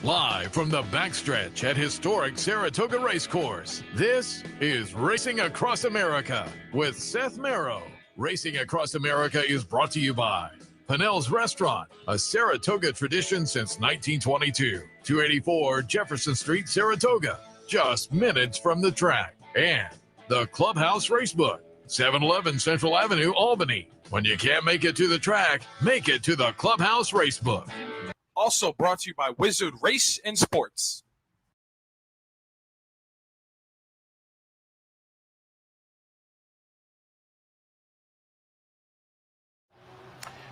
Live from the backstretch at historic Saratoga Race Course, this is Racing Across America with Seth Merrow. Racing Across America is brought to you by Pinnell's Restaurant, a Saratoga tradition since 1922. 284 Jefferson Street, Saratoga, just minutes from the track. And the Clubhouse Racebook, 711 Central Avenue, Albany. When you can't make it to the track, make it to the Clubhouse Racebook. Also brought to you by Wizard Race and Sports.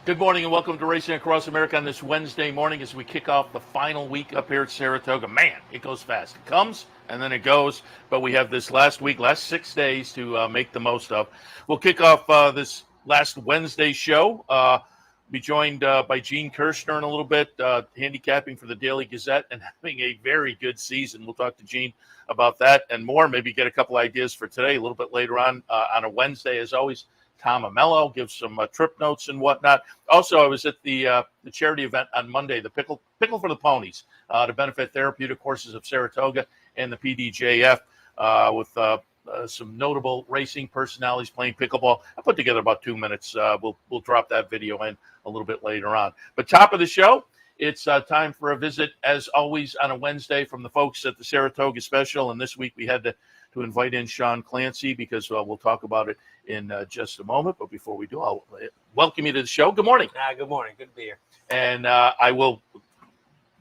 Good morning and welcome to Racing Across America on this Wednesday morning as we kick off the final week up here at Saratoga. Man, it goes fast. It comes and then it goes, but we have this last 6 days to make the most of. We'll kick off this last Wednesday show. Be joined by Gene Kershner in a little bit, handicapping for the Daily Gazette and having a very good season. We'll talk to Gene about that and more, maybe get a couple ideas for today a little bit later on a Wednesday. As always, Tom Amello gives some trip notes and whatnot. Also, I was at the charity event on Monday, the Pickle for the Ponies, to benefit Therapeutic Horses of Saratoga and the PDJF with some notable racing personalities playing pickleball. I put together about 2 minutes. We'll drop that video in a little bit later on. But top of the show, it's time for a visit, as always, on a Wednesday from the folks at the Saratoga Special. And this week we had to invite in Sean Clancy because we'll talk about it in just a moment. But before we do, I'll welcome you to the show. Good morning. Good morning. Good to be here. And I will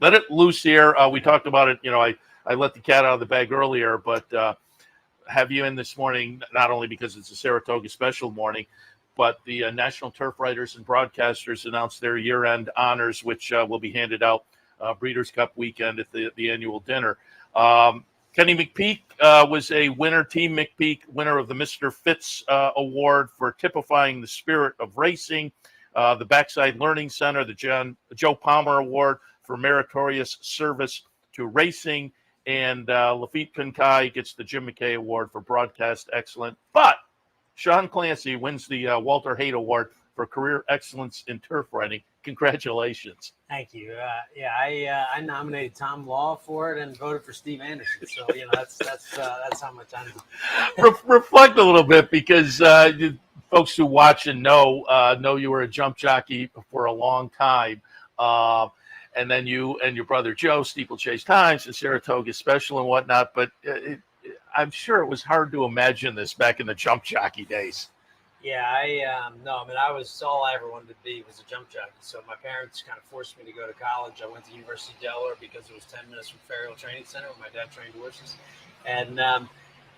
let it loose here. We talked about it. You know, I let the cat out of the bag earlier, but have you in this morning, not only because it's a Saratoga Special morning, but the National Turf Writers and Broadcasters announced their year-end honors, which will be handed out Breeders' Cup weekend at the annual dinner. Kenny McPeak was a winner, Team McPeak, winner of the Mr. Fitz Award for typifying the spirit of racing. The Backside Learning Center, the Joe Palmer Award for meritorious service to racing. And Lafitte Kunkai gets the Jim McKay Award for broadcast excellence. But Sean Clancy wins the Walter Haight Award for career excellence in turf riding. Congratulations. Thank you. I nominated Tom Law for it and voted for Steve Anderson. So, that's how much I know. Reflect a little bit because folks who watch and know you were a jump jockey for a long time. And then you and your brother Joe, Steeplechase Times and Saratoga Special and whatnot. But I'm sure it was hard to imagine this back in the jump jockey days. Yeah, I was all I ever wanted to be was a jump jockey. So my parents kind of forced me to go to college. I went to University of Delaware because it was 10 minutes from Ferryhill Training Center where my dad trained horses. And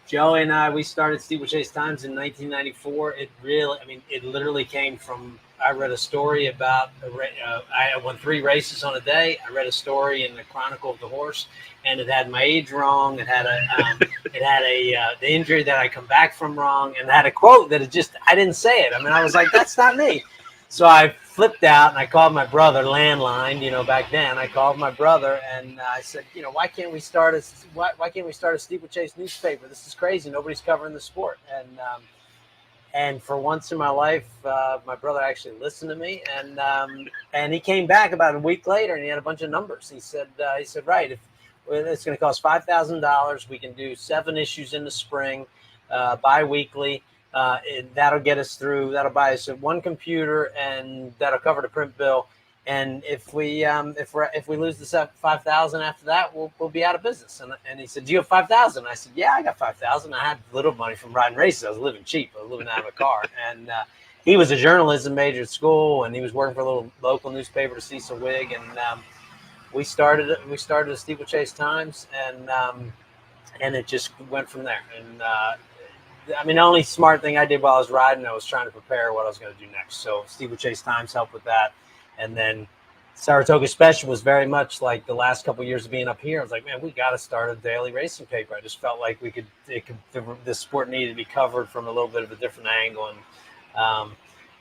Joe and I, we started Steeplechase Times in 1994. It literally came from, I read a story about, I won 3 races on a day. I read a story in the Chronicle of the Horse, and it had my age wrong. It had the injury that I come back from wrong, and it had a quote that I didn't say it. I was like, that's not me. So I flipped out and I called my brother, landline, back then. I called my brother and I said, why can't we start a Steeplechase newspaper? This is crazy. Nobody's covering the sport. And for once in my life, my brother actually listened to me, and he came back about a week later, and he had a bunch of numbers. He said, right, if it's going to cost $5,000, we can do 7 issues in the spring, bi-weekly. That'll get us through. That'll buy us 1 computer, and that'll cover the print bill. And if we lose the $5,000 after that, we'll be out of business. And he said, "Do you have $5,000?" I said, "Yeah, I got $5,000. I had little money from riding races. I was living cheap. I was living out of a car." And he was a journalism major at school, and he was working for a little local newspaper, the Cecil Whig. And we started the Steeplechase Times, and it just went from there. And the only smart thing I did while I was riding, I was trying to prepare what I was going to do next. So Steeplechase Times helped with that. And then Saratoga Special was very much like the last couple of years of being up here. I was like, man, we got to start a daily racing paper. I just felt like the sport needed to be covered from a little bit of a different angle. And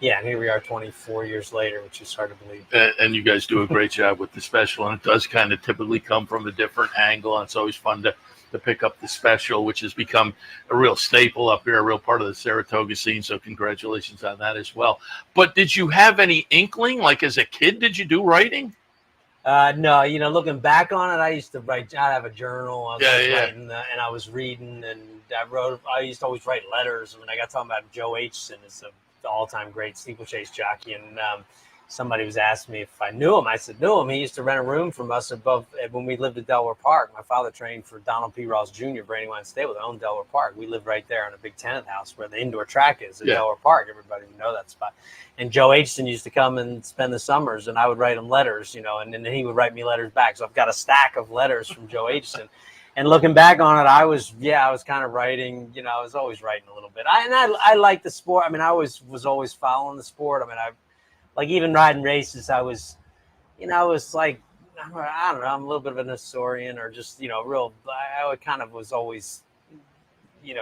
and here we are 24 years later, which is hard to believe. And you guys do a great job with the Special, and it does kind of typically come from a different angle. And it's always fun to pick up the Special, which has become a real staple up here, a real part of the Saratoga scene. So congratulations on that as well. But did you have any inkling, like as a kid, did you do writing? No, looking back on it, I used to write. I have a journal. I was writing, and I was reading, and I used to always write letters. I mean, I got talking about Joe Aitchison is the all-time great steeplechase jockey, and somebody was asking me if I knew him. I said, knew him. He used to rent a room from us above when we lived at Delaware Park. My father trained for Donald P. Ross Jr., Brandywine Stable. They owned Delaware Park. We lived right there on a big tenant house where the indoor track is at Delaware Park. Everybody would know that spot. And Joe Aitchison used to come and spend the summers, and I would write him letters, and then he would write me letters back. So I've got a stack of letters from Joe Aitchison. And looking back on it, I was kind of writing, I was always writing a little bit. I like the sport. I mean, I was always following the sport. I mean, like even riding races, I was like, I don't know, I'm a little bit of an historian or just, I kind of was always,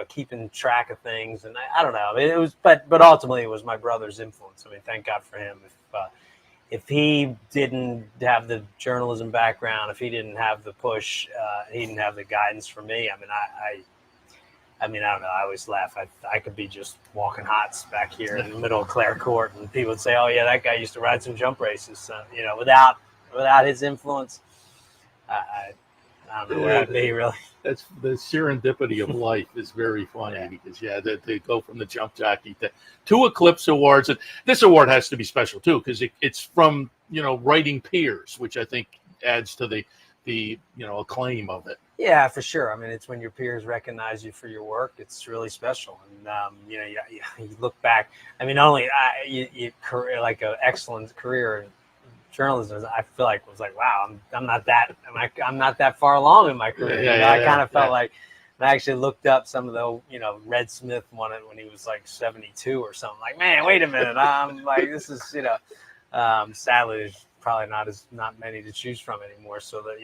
keeping track of things. And I don't know, it was, but ultimately it was my brother's influence. I mean, thank God for him. If he didn't have the journalism background, if he didn't have the push, he didn't have the guidance for me. I mean, I don't know. I always laugh. I could be just walking hots back here in the middle of Clare Court, and people would say, "Oh yeah, that guy used to ride some jump races." Without his influence, I don't know where I'd be really. That's the serendipity of life is very funny because they go from the jump jockey to Eclipse Awards, and this award has to be special too because it's from writing peers, which I think adds to the acclaim of it. Yeah, for sure. I mean, it's when your peers recognize you for your work. It's really special. And, you look back. I mean, not only like an excellent career in journalism, I feel like was like, wow, I'm not that far along in my career. I kind of felt like I actually looked up some of the, Red Smith won it when he was like 72 or something. Like, man, wait a minute. I'm like, this is, sadly, there's probably not many to choose from anymore. So that,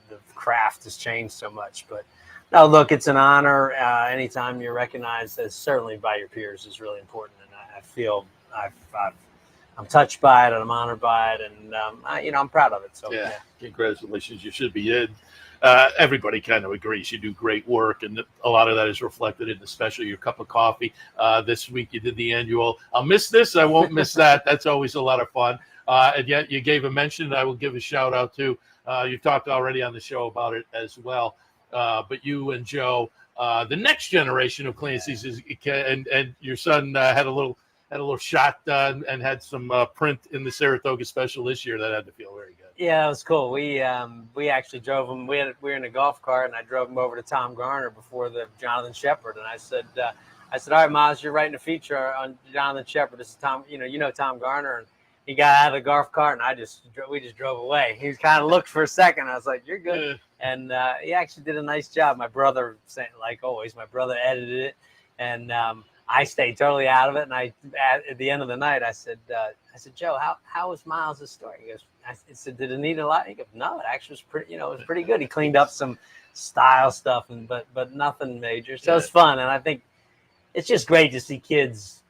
the craft has changed so much, but no, look, it's an honor. Anytime you're recognized as certainly by your peers is really important. And I feel I'm touched by it and I'm honored by it. And, I'm proud of it. So Congratulations. You should be. Everybody kind of agrees you do great work, and a lot of that is reflected in the special, your cup of coffee. This week you did the annual. I'll miss this. I won't miss that. That's always a lot of fun. And yet you gave a mention. I will give a shout out to. You talked already on the show about it as well. But you and Joe, the next generation of Clancy's, and your son had a little shot and had some print in the Saratoga Special this year. That had to feel very good. Yeah, it was cool. We actually drove him. We were in a golf cart, and I drove him over to Tom Garner before the Jonathan Shepard. And I said, all right, Miles, you're writing a feature on Jonathan Shepard. This is Tom. Tom Garner. And he got out of the golf cart, and we just drove away. He kind of looked for a second. I was like, "You're good," and he actually did a nice job. My brother, like always, edited it, and I stayed totally out of it. And at the end of the night, I said, Joe, how was Miles' story? He goes, I said, did it need a lot? He goes, no, it actually was pretty, it was pretty good. He cleaned up some style stuff, but nothing major. So it's fun, and I think it's just great to see kids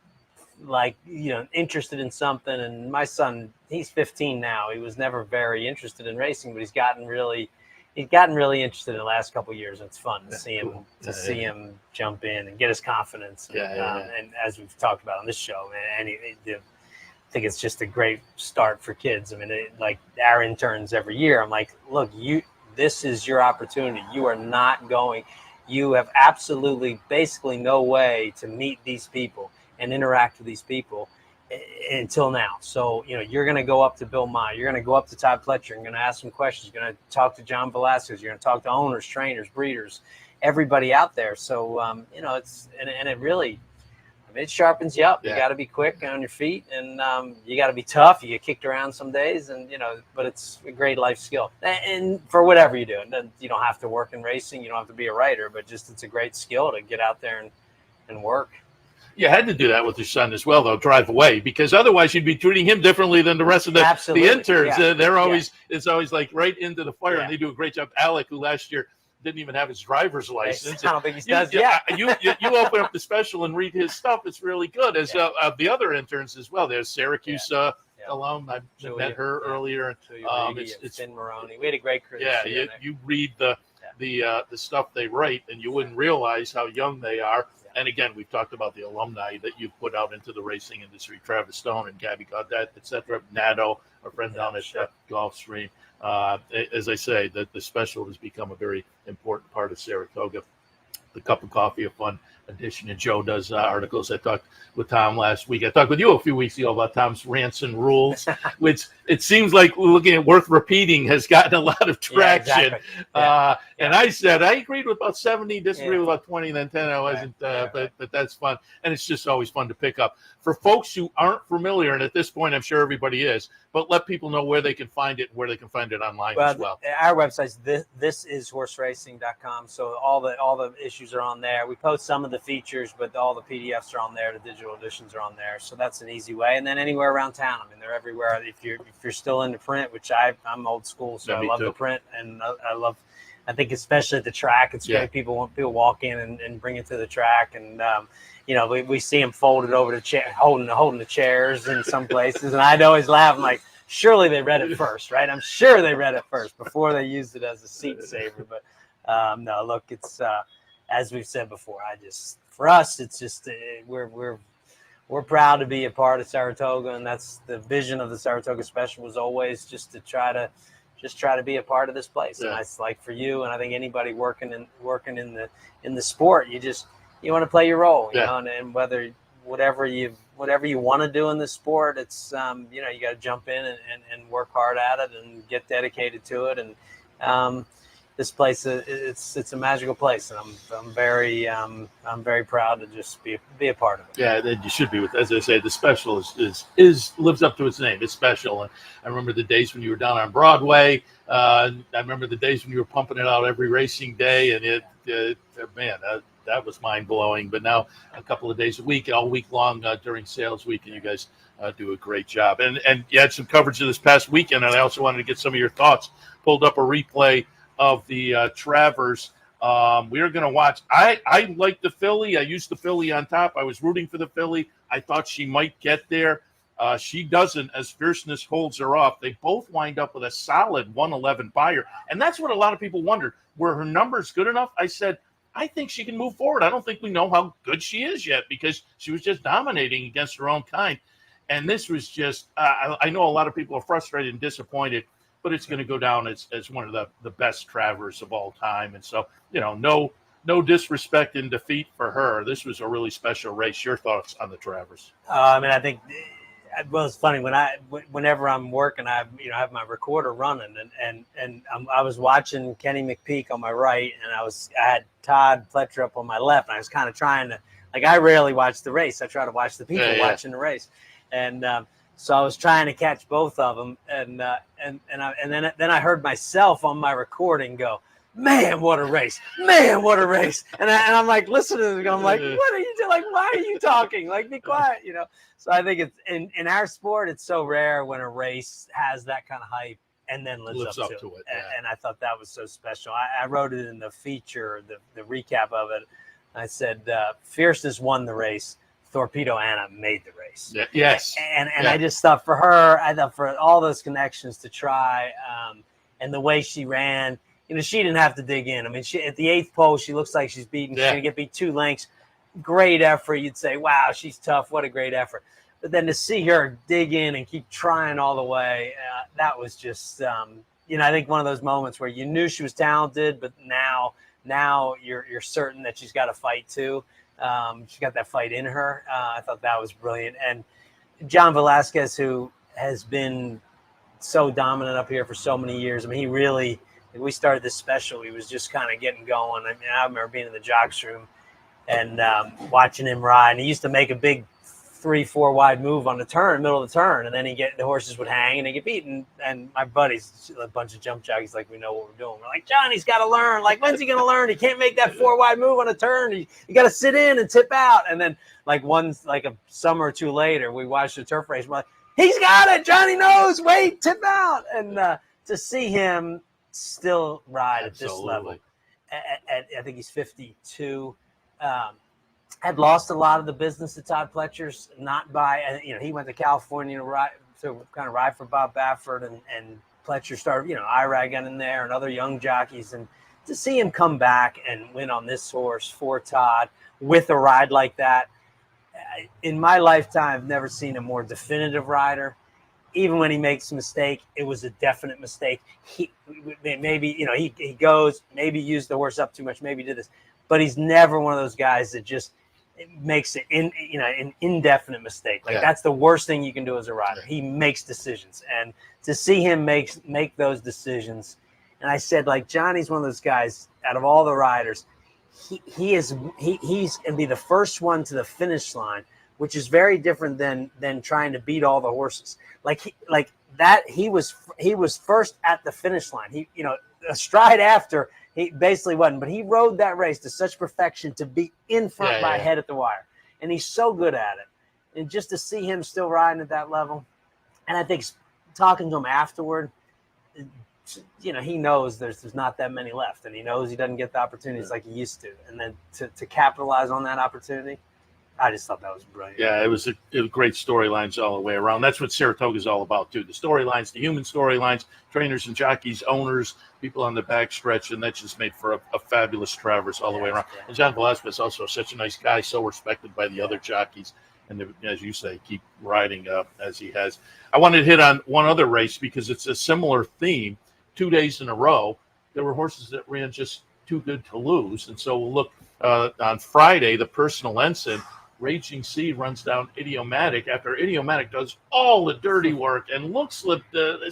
interested in something. And my son, he's 15 now. He was never very interested in racing, but he's gotten really interested in the last couple of years. And it's fun to see him jump in and get his confidence. And as we've talked about on this show, man, I think it's just a great start for kids. I mean, like our interns every year, I'm like, look, this is your opportunity. You have absolutely basically no way to meet these people and interact with these people until now. So, you're going to go up to Bill Nye, you're going to go up to Todd Pletcher, you're going to ask some questions, you're going to talk to John Velasquez, you're going to talk to owners, trainers, breeders, everybody out there. So, it really, it sharpens you up. You got to be quick on your feet, and you got to be tough. You get kicked around some days, and but it's a great life skill. And for whatever you do, and you don't have to work in racing, you don't have to be a writer, but just it's a great skill to get out there and work. You had to do that with your son as well, though, drive away, because otherwise you'd be treating him differently than the rest of the interns. They're always it's always like right into the fire, and they do a great job. Alec, who last year didn't even have his driver's license. I don't think he does. You open up the special and read his stuff. It's really good. As the other interns as well. There's Syracuse alum. I met her earlier. It's Finn Maroney. We had a great career. Yeah, you read the stuff they write, and you wouldn't realize how young they are. And again, we've talked about the alumni that you've put out into the racing industry: Travis Stone and Gabby Gaudet, etc. Nato, our friend down at Gulfstream. As I say, the special has become a very important part of Saratoga. The cup of coffee, a fun addition. And Joe does articles. I talked with Tom last week. I talked with you a few weeks ago about Tom's rants and rules, which it seems like looking at worth repeating has gotten a lot of traction. Yeah, exactly. Yeah. And I said I agreed with about 70, disagreed with about 20, and then 10 I wasn't. But that's fun, and it's just always fun to pick up for folks who aren't familiar. And at this point, I'm sure everybody is. But let people know where they can find it, where they can find it online as well. Our website's thisishorseracing.com. So all the issues are on there. We post some of the features, but all the PDFs are on there. The digital editions are on there. So that's an easy way. And then anywhere around town. I mean, they're everywhere. If you're still into print, which I'm old school, so I love the print, and I think especially at the track, it's great. People walk in and bring it to the track, and we see them folded over the chair, holding the chairs in some places, and I'd always laugh. I'm like, surely they read it first, right? I'm sure they read it first before they used it as a seat saver. But no, look, it's as we've said before. For us, it's just we're proud to be a part of Saratoga, and that's the vision of the Saratoga Special was always just to try to be a part of this place. And it's like for you, and I think anybody working in the sport, you want to play your role, you know, and whatever you want to do in this sport, it's you got to jump in and work hard at it and get dedicated to it. And this place, it's a magical place, and I'm very proud to just be a part of it. Yeah, you should be. As I say, the special is lives up to its name. It's special, and I remember the days when you were down on Broadway. I remember the days when you were pumping it out every racing day, and that was mind blowing. But now a couple of days a week, all week long during sales week, and you guys do a great job. And you had some coverage of this past weekend, and I also wanted to get some of your thoughts. Pulled up a replay of the Travers. We are going to watch. I like the filly. I used the filly on top. I was rooting for the filly. I thought she might get there. She doesn't, as Fierceness holds her off. They both wind up with a solid 111 buyer. And that's what a lot of people wondered. Were her numbers good enough? I said, I think she can move forward. I don't think we know how good she is yet because she was just dominating against her own kind. And this was just, I know a lot of people are frustrated and disappointed, but it's going to go down as one of the best Travers of all time. And so, no disrespect and defeat for her. This was a really special race. Your thoughts on the Travers? I think, well, it's funny whenever I'm working, I have my recorder running, and I was watching Kenny McPeak on my right, and I had Todd Pletcher up on my left, and I was kind of trying to, I rarely watch the race. I try to watch the people watching the race, and so I was trying to catch both of them, and then I heard myself on my recording go, "Man, what a race! Man, what a race!" And I'm like listening to it, I'm like, "What are you doing? Like, why are you talking? Like, be quiet, So I think it's in our sport, it's so rare when a race has that kind of hype and then lives up to it. And I thought that was so special. I wrote it in the feature, the recap of it. I said, Fierceness won the race. Torpedo Anna made the race. Yeah, yes. And I just thought for her, I thought for all those connections to try and the way she ran, she didn't have to dig in. I mean, at the 8th pole, she looks like she's beaten. She's going to get beat 2 lengths. Great effort. You'd say, wow, she's tough. What a great effort. But then to see her dig in and keep trying all the way, that was just, I think one of those moments where you knew she was talented, but now you're certain that she's got a fight too. She got that fight in her. I thought that was brilliant. And John Velasquez, who has been so dominant up here for so many years. I mean, he really, we started this special, he was just kind of getting going. I mean, I remember being in the jocks room and watching him ride. And he used to make a big 3-4 wide move on the turn, middle of the turn, and then the horses would hang and they get beaten. And my buddies, a bunch of jump jockeys, like, we know what we're doing. We're like, John, he's got to learn. Like, when's he going to learn? He can't make that 4 wide move on a turn. You got to sit in and tip out. And then like a summer or 2 later, we watched the turf race. We're like, he's got it. Johnny knows. Wait, tip out. And to see him still ride at this level, I think he's 52. Had lost a lot of the business to Todd Pletcher's, not by, he went to California to kind of ride for Bob Baffert, and Pletcher started, IRAG got in there and other young jockeys. And to see him come back and win on this horse for Todd with a ride like that, in my lifetime, I've never seen a more definitive rider. even when he makes a mistake, it was a definite mistake. Maybe, he goes, maybe used the horse up too much, maybe did this, but he's never one of those guys that just makes an indefinite mistake. Like that's the worst thing you can do as a rider. He makes decisions, and to see him make those decisions. And I said, like, Johnny's one of those guys out of all the riders. He's going to be the first one to the finish line, which is very different than trying to beat all the horses. He was first at the finish line. He, a stride after, he basically wasn't, but he rode that race to such perfection to be in front by a head at the wire. And he's so good at it. And just to see him still riding at that level, and I think talking to him afterward, he knows there's not that many left, and he knows he doesn't get the opportunities like he used to. And then to capitalize on that opportunity, I just thought that was brilliant. Yeah, it was great storylines all the way around. That's what Saratoga is all about, too. The storylines, the human storylines, trainers and jockeys, owners, people on the backstretch, and that just made for a fabulous Travers all the way around. And John Velasquez also such a nice guy, so respected by the other jockeys. And as you say, keep riding as he has. I wanted to hit on one other race because it's a similar theme. 2 days in a row, there were horses that ran just too good to lose. And so we'll look on Friday, the Personal Ensign, Raging Sea runs down Idiomatic after Idiomatic does all the dirty work and looks like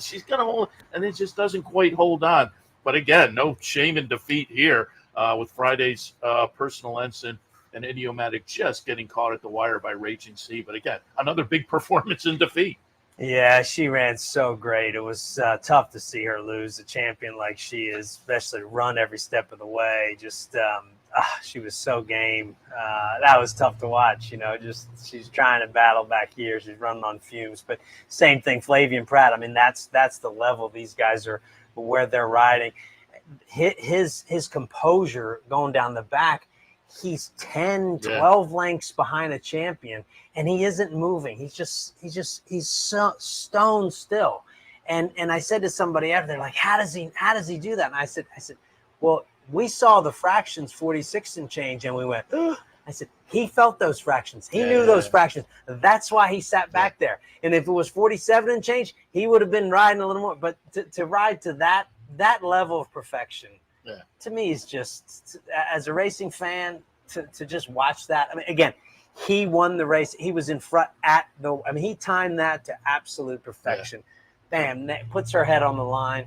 she's going to hold, and it just doesn't quite hold on. But again, no shame in defeat here with Friday's Personal Ensign and Idiomatic just getting caught at the wire by Raging Sea. But again, another big performance in defeat. Yeah, she ran so great. It was tough to see her lose, a champion like she is, especially run every step of the way. Just she was so game. That was tough to watch. Just she's trying to battle back here. She's running on fumes. But same thing, Flavian Pratt. I mean, that's the level these guys are where they're riding. His composure going down the back. He's 10, 12 lengths behind a champion, and he isn't moving. He's so stone still. And I said to somebody after, they're like, how does he do that? And I said, well, we saw the fractions 46 and change, and we went, ugh. I said, he felt those fractions. He knew those fractions. That's why he sat back there. And if it was 47 and change, he would have been riding a little more. But to ride to that level of perfection, to me, is just, as a racing fan, to just watch that. I mean, again, he won the race. He was in front he timed that to absolute perfection. Bam, puts her head on the line.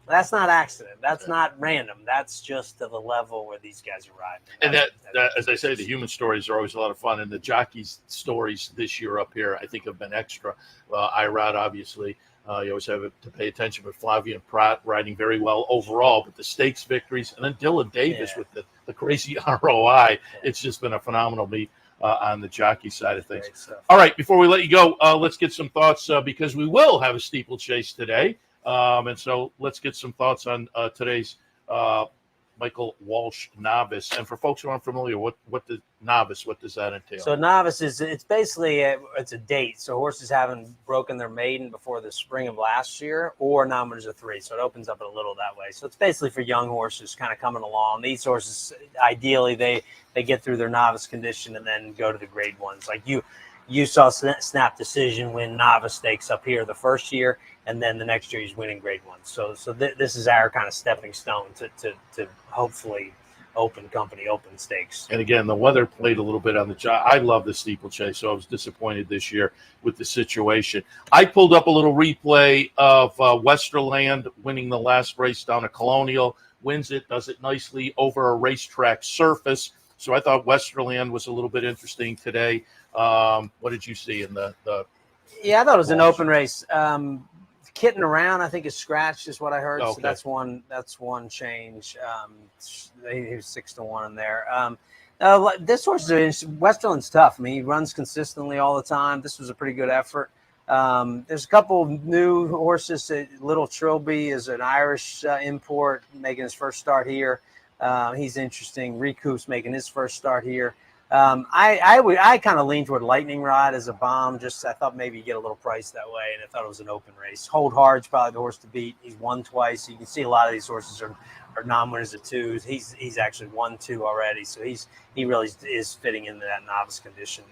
That's not accident. That's not random. That's just to the level where these guys are riding. And that, as I say, the human stories are always a lot of fun. And the jockeys' stories this year up here, I think, have been extra. Irod, obviously, you always have to pay attention. But Flavian Pratt riding very well overall. But the stakes victories, and then Dylan Davis with the crazy ROI. It's just been a phenomenal meet on the jockey side of things. All right, before we let you go, let's get some thoughts because we will have a steeplechase today. And so let's get some thoughts on today's Michael Walsh novice. And for folks who aren't familiar, what does that entail? So novice it's basically it's a date. So horses haven't broken their maiden before the spring of last year, or nominators of 3. So it opens up it a little that way. So it's basically for young horses kind of coming along. These horses, ideally, they get through their novice condition and then go to the grade ones. Like you saw Snap Decision win novice stakes up here the first year, and then the next year he's winning grade 1. So this is our kind of stepping stone to hopefully open stakes. And again, the weather played a little bit on the job. I love the steeplechase, so I was disappointed this year with the situation. I pulled up a little replay of Westerland winning the last race down at Colonial, wins it, does it nicely over a racetrack surface. So I thought Westerland was a little bit interesting today. What did you see in the Yeah, I thought it was an open race. Kitting around, I think, is scratched, is what I heard. Okay. So that's one change. He was 6-1 in there. This horse Westerland's tough. I mean, he runs consistently all the time. This was a pretty good effort. There's a couple new horses. Little Trilby is an Irish import making his first start here. He's interesting. Recoup's making his first start here. I kind of lean toward Lightning Rod as a bomb. I thought maybe you get a little price that way, and I thought it was an open race. Hold Hard's probably the horse to beat. He's won twice. So you can see a lot of these horses or non-winners of twos. He's actually won 2 already, so he really is fitting into that novice condition.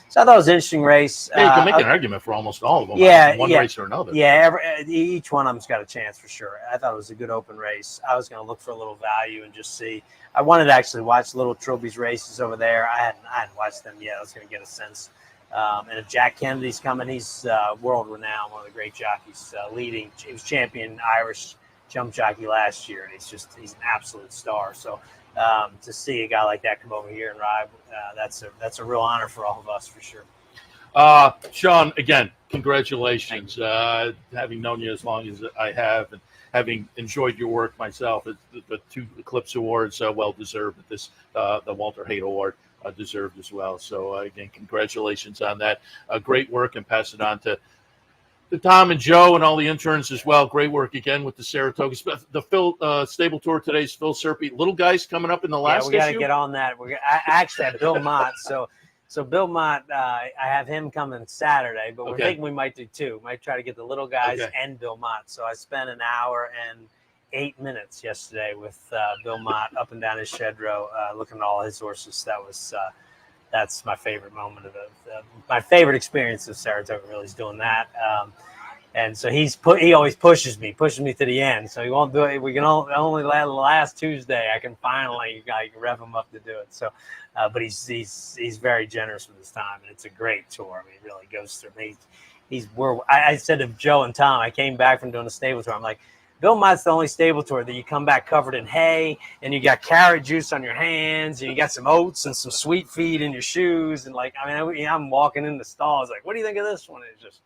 So I thought it was an interesting race. Yeah, you can make an argument for almost all of them. One race or another. Yeah, each one of them's got a chance for sure. I thought it was a good open race. I was going to look for a little value and just see. I wanted to actually watch Little Trilby's races over there. I hadn't watched them yet. I was going to get a sense. And if Jack Kennedy's coming, he's world renowned, one of the great jockeys, leading. He was champion Irish jump jockey last year, and he's an absolute star. So to see a guy like that come over here and ride, that's a real honor for all of us for sure. Sean, again, congratulations. Having known you as long as I have, and having enjoyed your work myself, the 2 Eclipse Awards, well deserved. The Walter Haight Award deserved as well. So again, congratulations on that. Great work, and pass it on to Tom and Joe and all the interns as well. Great work again with the Saratoga. The Phil Stable Tour today's Phil Serpy. Little guys coming up in the last issue. We got to get on that. I actually have Bill Mott. So Bill Mott, I have him coming Saturday, but we're thinking we might do 2. Might try to get the little guys and Bill Mott. So I spent an hour and 8 minutes yesterday with Bill Mott up and down his shed row, looking at all his horses. That's my favorite moment of it. My favorite experience of Saratoga really is doing that. And so he always pushes me to the end. So he won't do it. We can only last Tuesday. I can finally rev him up to do it. So, but he's very generous with his time, and it's a great tour. I mean, it really goes through me. I said to Joe and Tom, I came back from doing a stable tour. I'm like, Bill Mott's the only stable tour that you come back covered in hay, and you got carrot juice on your hands, and you got some oats and some sweet feed in your shoes, and I'm walking in the stalls like, what do you think of this one? It's just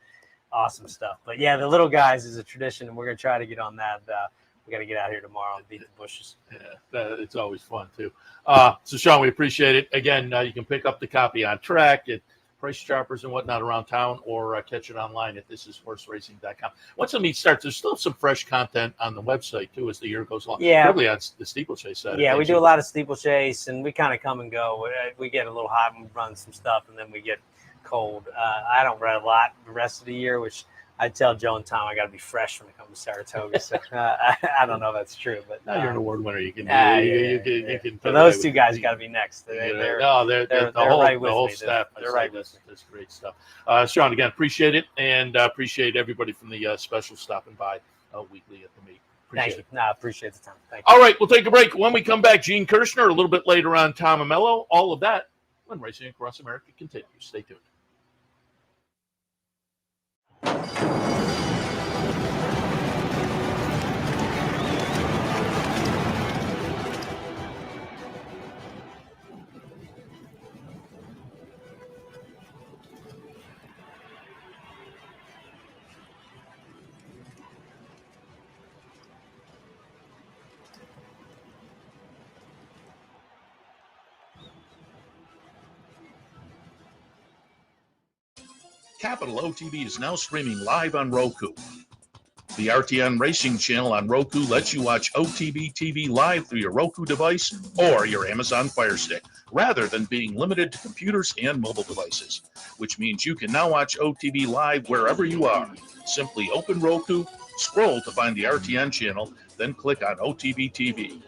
awesome stuff. But yeah, the little guys is a tradition, and we're gonna try to get on that. We got to get out here tomorrow and beat the bushes. Yeah, it's always fun too. So Sean, we appreciate it. Again, you can pick up the copy on track at Price Choppers and whatnot around town, or catch it online at thishishorseracing.com. Once the meet starts, there's still some fresh content on the website too as the year goes along. Yeah, probably on the Steeplechase side. Yeah, we do a lot of Steeplechase, and we kind of come and go. We get a little hot and we run some stuff, and then we get cold. I don't run a lot the rest of the year, which I tell Joe and Tom I got to be fresh when it comes to Saratoga. So I don't know if that's true, but you're an award winner. You can. You can. So those 2 guys got to be next. They're the whole staff. They're right with me. That's great stuff. Sean, again, appreciate it, and appreciate everybody from the special stopping by weekly at the meet. Thank you. I appreciate the time. Thank you. All right, we'll take a break. When we come back, Gene Kershner, a little bit later on, Tom Amello, all of that when Racing Across America continues. Stay tuned. Capital OTB is now streaming live on Roku. The RTN Racing channel on Roku lets you watch OTB TV live through your Roku device or your Amazon Fire Stick, rather than being limited to computers and mobile devices, which means you can now watch OTB live wherever you are. Simply open Roku, scroll to find the RTN channel, then click on OTB TV.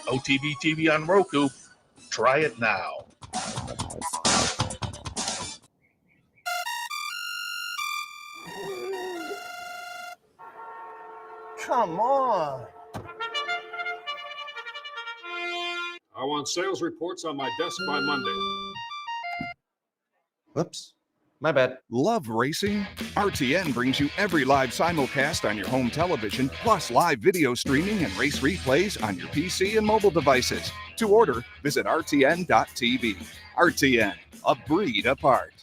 OTB TV on Roku. Try it now. Come on. I want sales reports on my desk by Monday. Whoops. My bad. Love racing? RTN brings you every live simulcast on your home television, plus live video streaming and race replays on your PC and mobile devices. To order, visit rtn.tv. RTN, a breed apart.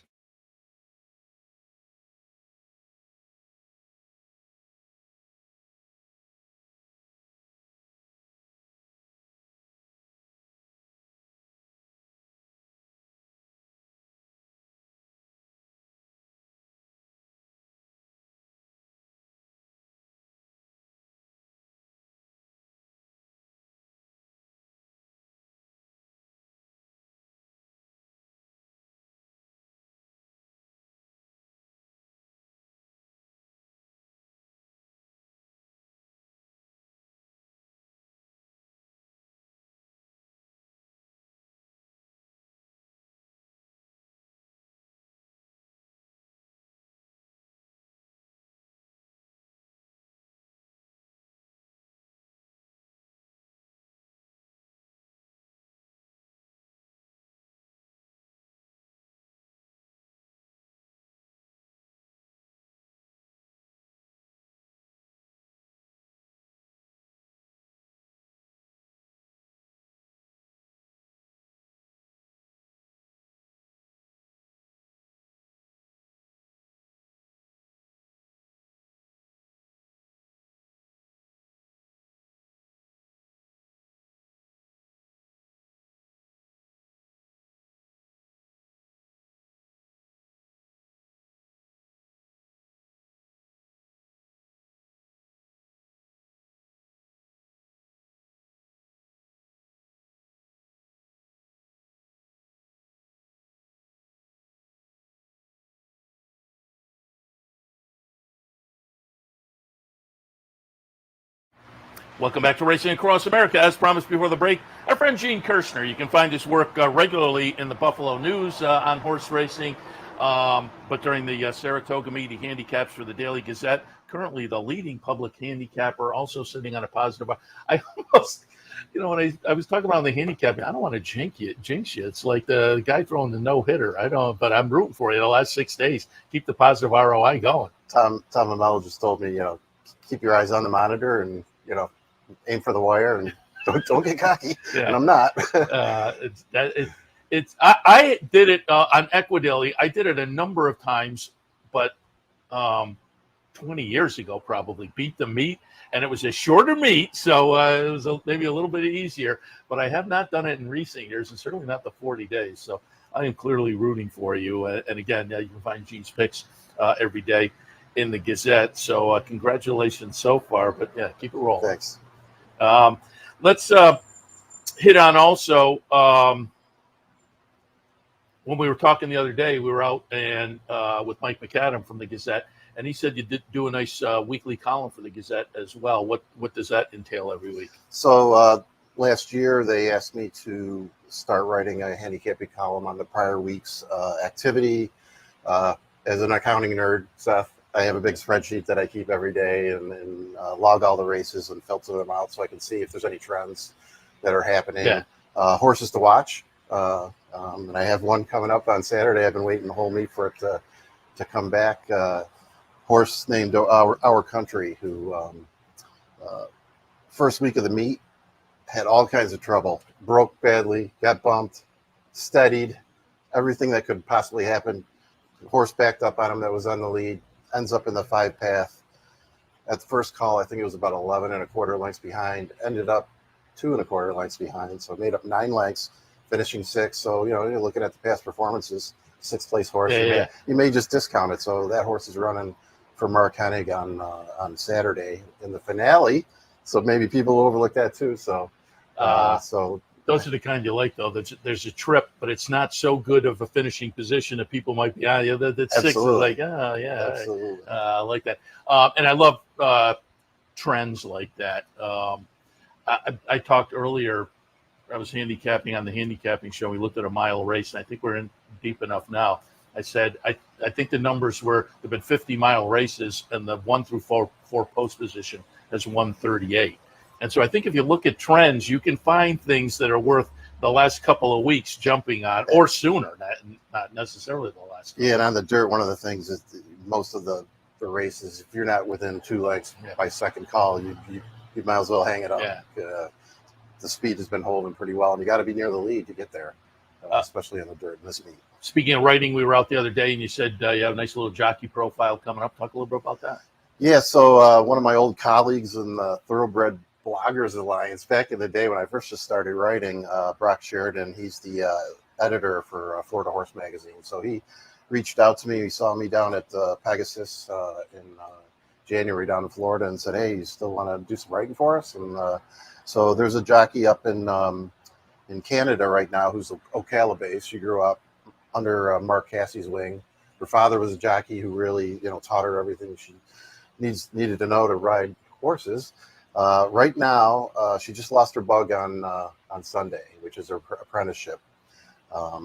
Welcome back to Racing Across America. As promised before the break, our friend Gene Kershner. You can find his work regularly in the Buffalo News on horse racing, but during the Saratoga meet, he handicaps for the Daily Gazette. Currently the leading public handicapper, also sitting on a positive. I almost, when I was talking about the handicapping, I don't want to jinx you. It's like the guy throwing the no-hitter. I don't, but I'm rooting for you the last 6 days. Keep the positive ROI going. Tom Amello just told me, keep your eyes on the monitor and, aim for the wire and don't get cocky. Yeah. And I'm not. I did it on Equidale. I did it a number of times, but 20 years ago probably, beat the meet, and it was a shorter meet, so it was maybe a little bit easier, but I have not done it in recent years, and certainly not the 40 days, so I am clearly rooting for you. And again, you can find Gene's picks every day in the Gazette, so congratulations so far, but yeah, keep it rolling. Thanks. Let's hit on also, when we were talking the other day, we were out and with Mike McAdam from the Gazette, and he said you did do a nice weekly column for the Gazette as well. What does that entail every week? So last year they asked me to start writing a handicapping column on the prior week's activity. As an accounting nerd, Seth, I have a big spreadsheet that I keep every day and log all the races and filter them out so I can see if there's any trends that are happening. Yeah. Horses to watch. And I have one coming up on Saturday. I've been waiting the whole meet for it to come back. Horse named Our Country, who first week of the meet had all kinds of trouble. Broke badly, got bumped, steadied, everything that could possibly happen. The horse backed up on him that was on the lead, ends up in the 5 path. At the first call, I think it was about 11 1/4 lengths behind, ended up 2 1/4 lengths behind, so it made up 9 lengths, finishing 6th. So, you're looking at the past performances, 6th place horse. You may just discount it. So that horse is running for Mark Hennig on Saturday in the finale. So maybe people overlook that too. So, those are the kind you like, though. There's a trip, but it's not so good of a finishing position that people might be, that's 6th. Is like, absolutely. I like that. And I love trends like that. I talked earlier, I was handicapping on the handicapping show. We looked at a mile race, and I think we're in deep enough now. I said, I think the numbers were, there've been 50-mile races, and the 1 through 4 post position has won 38. And so I think if you look at trends, you can find things that are worth the last couple of weeks jumping on, or sooner, not necessarily the last couple. Yeah, and on the dirt, one of the things is most of the races, if you're not within 2 lengths by second call, you might as well hang it up. Yeah. The speed has been holding pretty well, and you got to be near the lead to get there, especially on the dirt in this meet. Speaking of writing, we were out the other day, and you said you have a nice little jockey profile coming up. Talk a little bit about that. Yeah, so one of my old colleagues in the Thoroughbred Bloggers Alliance back in the day when I first just started writing, Brock Sheridan, he's the editor for Florida Horse Magazine. So he reached out to me. He saw me down at Pegasus in January down in Florida and said, hey, you still want to do some writing for us? And so there's a jockey up in Canada right now who's Ocala based. She grew up under Mark Cassie's wing. Her father was a jockey who really, taught her everything she needed to know to ride horses. Right now, she just lost her bug on Sunday, which is her apprenticeship.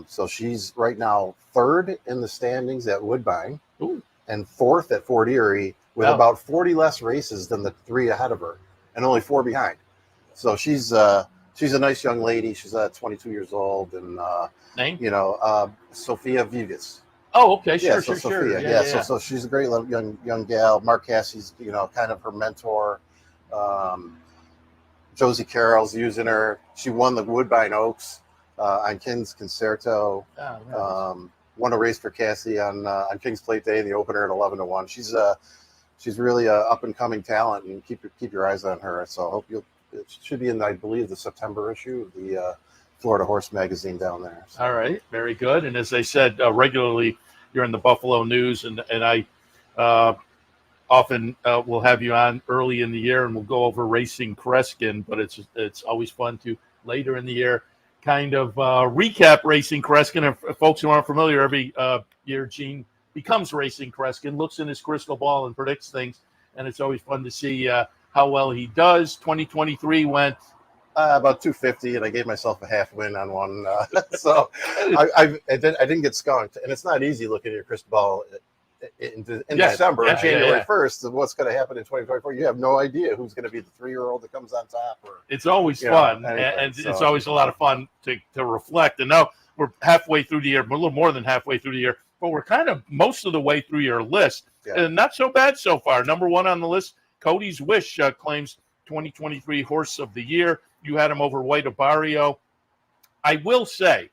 So she's right now 3rd in the standings at Woodbine. Ooh. And 4th at Fort Erie with about 40 less races than the 3 ahead of her and only 4 behind. So she's a nice young lady. She's 22 years old, and name? Sophia Vigas. Oh, okay, sure. Sophia. Yeah. So she's a great young gal. Mark Cassie's kind of her mentor. Josie Carroll's using her. She won the Woodbine Oaks on King's Concerto. Won a race for Cassie on King's Plate Day in the opener at 11-1. She's really a up and coming talent, and keep your eyes on her. So I hope it should be in, I believe, the September issue of the Florida Horse Magazine down there. So. All right, very good. And as I said, regularly you're in the Buffalo News, and I often will have you on early in the year, and we'll go over Racing Kreskin, but it's always fun to later in the year kind of recap Racing Kreskin. If folks who aren't familiar, every year Gene becomes Racing Kreskin, looks in his crystal ball and predicts things, and it's always fun to see how well he does. 2023 went about 250, and I gave myself a half win on one. So I didn't get skunked, and it's not easy looking at your crystal ball in December, January 1st, of what's going to happen in 2024. You have no idea who's going to be the 3-year-old that comes on top. It's always fun, and it's always a lot of fun to reflect. And now we're halfway through the year, we're a little more than halfway through the year, but we're kind of most of the way through your list. And not so bad so far. Number one on the list, Cody's Wish claims 2023 Horse of the Year. You had him over White Barrio. I will say,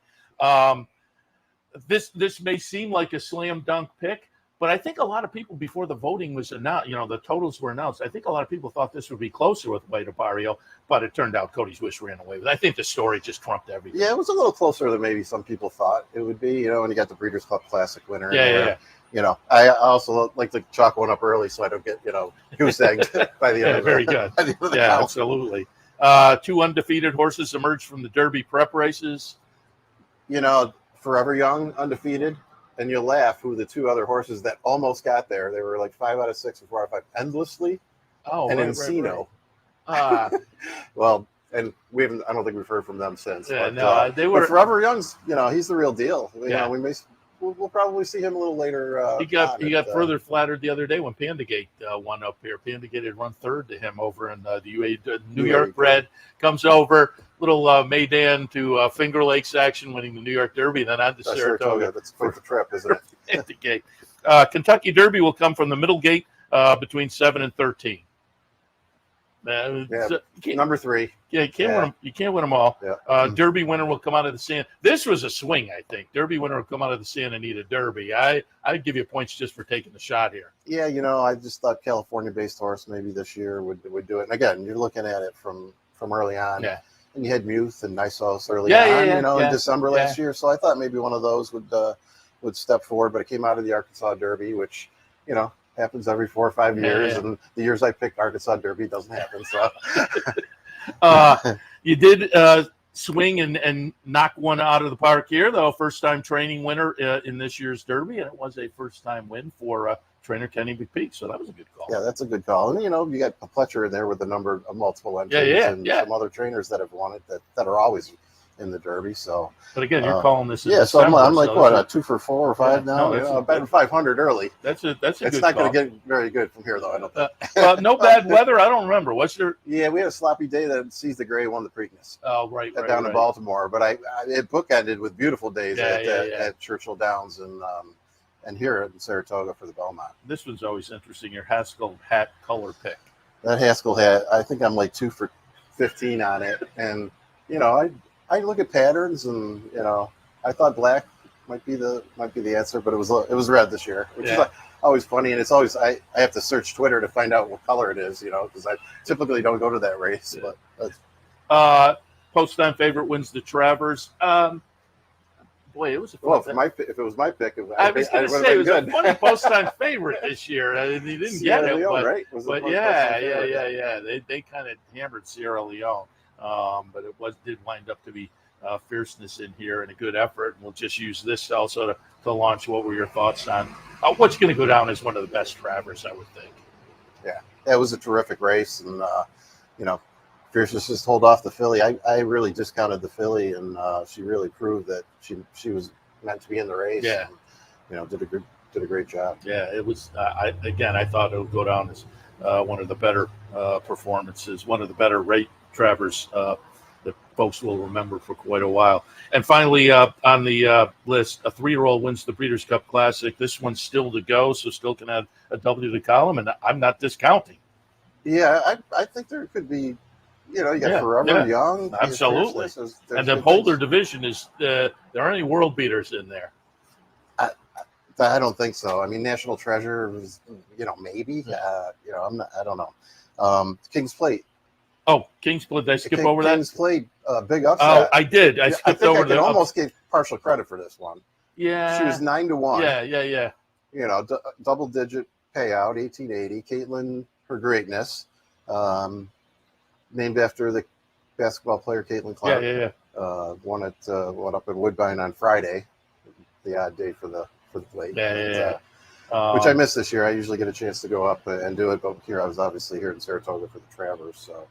this may seem like a slam dunk pick, but I think a lot of people, before the voting was announced, the totals were announced, I think a lot of people thought this would be closer with White Barrio, but it turned out Cody's Wish ran away with it. I think the story just trumped everything. Yeah, it was a little closer than maybe some people thought it would be, when you got the Breeders' Cup Classic winner. I also like to chalk one up early so I don't get, goose egged by the end of very good. Count. Absolutely. 2 undefeated horses emerged from the Derby prep races. Forever Young, undefeated. And you'll laugh who the 2 other horses that almost got there. They were like 5 out of 6 or 4 out of 5. Endlessly and Encino. Well, and we haven't. I don't think we've heard from them since. Yeah, but, they were. But Forever Young's, he's the real deal. We'll probably see him a little later. He got further flattered the other day when Pandagate won up here. Pandagate had run third to him over in the UA. New York bred comes over, little Maydan to Finger Lakes action, winning the New York Derby, then on to Saratoga. That's quite the trip, isn't it? Pandagate. Kentucky Derby will come from the middle gate between 7 and 13. Number 3. Yeah, you can't win them. You can't win them all. Yeah. Derby winner will come out of the sand. This was a swing, I think. Derby winner will come out of the sand and Anita Derby. I'd give you points just for taking the shot here. Yeah, I just thought California-based horse maybe this year would do it. And again, you're looking at it from early on. Yeah. And you had Muth and Nisos early on, in December last year. So I thought maybe one of those would step forward, but it came out of the Arkansas Derby, which happens every 4 or 5 years, and the years I picked Arkansas Derby doesn't happen. So you did swing and knock one out of the park here, though. First time training winner in this year's Derby, and it was a first time win for trainer Kenny McPeak. So that was a good call. Yeah, that's a good call. And you got Pletcher in there with a number of multiple entries, and some other trainers that have won it that are always in the Derby. So, but again, you're calling this. So I'm like, what, 2 for 4 or 5 now? I'm betting 500 early. That's a it's good not call. going to get very good from here, though. I don't think. No bad weather. I don't remember. What's there? Yeah, we had a sloppy day that Sees the Gray won the Preakness. Oh, right. Down in Baltimore, but it bookended with beautiful days at Churchill Downs and here in Saratoga for the Belmont. This one's always interesting. Your Haskell hat color pick. That Haskell hat, I think I'm like 2 for 15 on it, and I look at patterns, and I thought black might be the answer, but it was red this year, which is always funny, and it's always I have to search Twitter to find out what color it is, because I typically don't go to that race. Yeah. But post-time favorite wins the Travers. Boy, it was a fun if it was my pick, I was going to say it was a funny post-time favorite this year. He didn't get it, Leone, but, right? But yeah. They kind of hammered Sierra Leone. But it did wind up to be fierceness in here and a good effort. And we'll just use this also to launch. What were your thoughts on what's going to go down as one of the best Travers, I would think? Yeah, it was a terrific race, and fierceness just hold off the filly. I really discounted the filly, and she really proved that she was meant to be in the race. Yeah, and, did a great job. Yeah, it was. I thought it would go down as one of the better performances, one of the better rate Travers that folks will remember for quite a while. And finally, on the list, a 3-year-old wins the Breeders' Cup Classic. This one's still to go, so still can add a W to the column, and I'm not discounting. Yeah, I think there could be, you got Forever Young. Absolutely. And the Holder division is, there aren't any world beaters in there. I don't think so. I mean, National Treasure was, maybe. I don't know. King's Plate. Oh, King's Plate. Did I skip over that? King's Plate, big upset. Oh, I did. I skipped over that. I almost gave partial credit for this one. Yeah. She was 9-1. Yeah. Double-digit payout, 1880. Caitlin, her greatness, named after the basketball player Caitlin Clark. Yeah. Won up at Woodbine on Friday, the odd day for the plate. Which I missed this year. I usually get a chance to go up and do it, but here I was obviously here in Saratoga for the Travers. So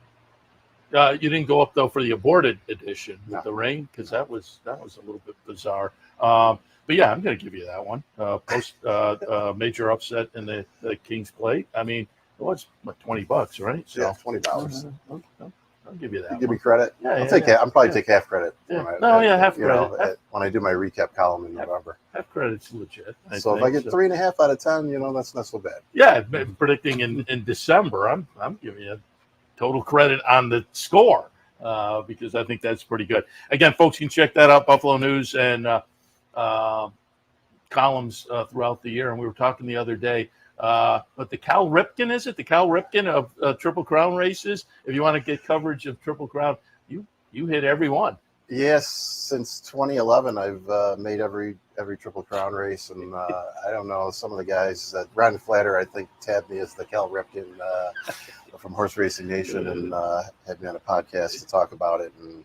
you didn't go up though for the aborted edition with No. the rain, because that was a little bit bizarre. But yeah, I'm going to give you that one. Post major upset in the King's Plate. I mean, it was what, $20, right? So yeah, $20. I'll give you that. You give one. me credit. Yeah, I'll yeah, take. yeah. I'll probably Yeah. take half credit. Yeah. Half credit. when I do my recap column in November. Half credit's legit. So if I get 3.5 out of 10, that's not so bad. Yeah, predicting in December, I'm giving you total credit on the score because I think that's pretty good. Again, folks can check that out, Buffalo News and columns throughout the year. And we were talking the other day, but the Cal Ripken, is it? The Cal Ripken of Triple Crown races? If you want to get coverage of Triple Crown, you hit every one. Yes, since 2011, I've made every Triple Crown race, and I don't know, some of the guys. Ron Flatter, I think, tabbed me as the Cal Ripken from Horse Racing Nation, and had me on a podcast to talk about it. And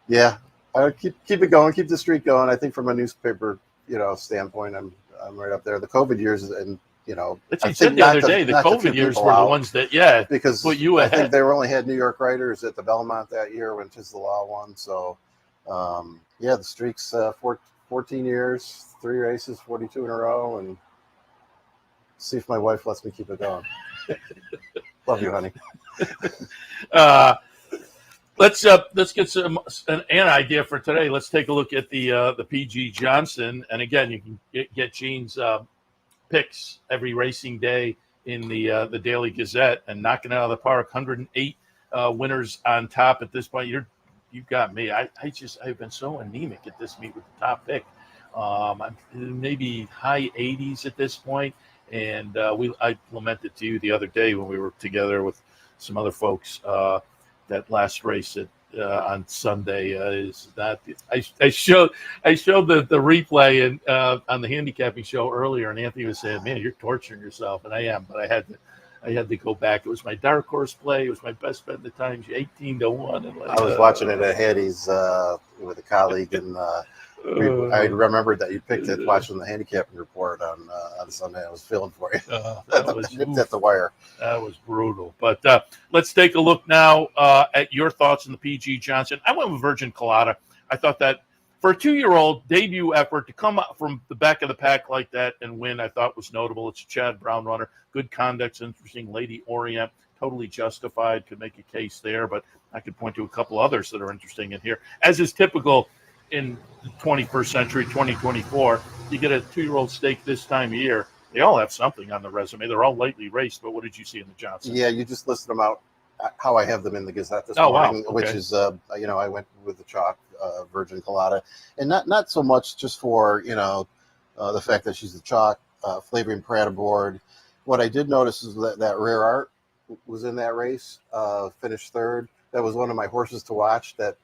yeah, I keep it going, keep the streak going. I think from a newspaper, standpoint, I'm right up there. The COVID years, and That's what you said the other day. The COVID years were the ones that, because put you I ahead. think they only had New York writers at the Belmont that year when Tis the Law won. So, the streak's 14 years, 3 races, 42 in a row, and see if my wife lets me keep it going. Love you, honey. Let's get an idea for today. Let's take a look at the PG Johnson, and again, you can get Gene's picks every racing day in the Daily Gazette, and knocking it out of the park. 108 winners on top at this point. You've got me. I've been so anemic at this meet with the top pick. I'm maybe high 80s at this point, and I lamented to you the other day when we were together with some other folks that last race on Sunday is that I showed the replay and on the handicapping show earlier, and Anthony was saying, "Man, you're torturing yourself," and I am, but I had to go back. It was my dark horse play. It was my best bet at the time, 18-1. And I was watching it at Hattie's with a colleague, and I remembered that you picked it watching the handicapping report on Sunday. I was feeling for you. That was nipped at the wire. That was brutal. But let's take a look now at your thoughts on the PG Johnson. I went with Virgin Colada. I thought that for a 2-year-old debut effort to come up from the back of the pack like that and win, I thought was notable. It's a Chad Brown runner. Good conduct's interesting. Lady Orient, totally justified. Could make a case there, but I could point to a couple others that are interesting in here. As is typical in the 21st century, 2024, you get a 2-year-old stake this time of year. They all have something on the resume. They're all lightly raced, but what did you see in the Johnson? Yeah, you just listed them out how I have them in the Gazette this Wow. morning, Okay. which is, I went with the chalk, Virgin Colada, and not so much just for, the fact that she's the chalk, Flavian Pratt aboard. What I did notice is that Rare Art was in that race, finished third. That was one of my horses to watch that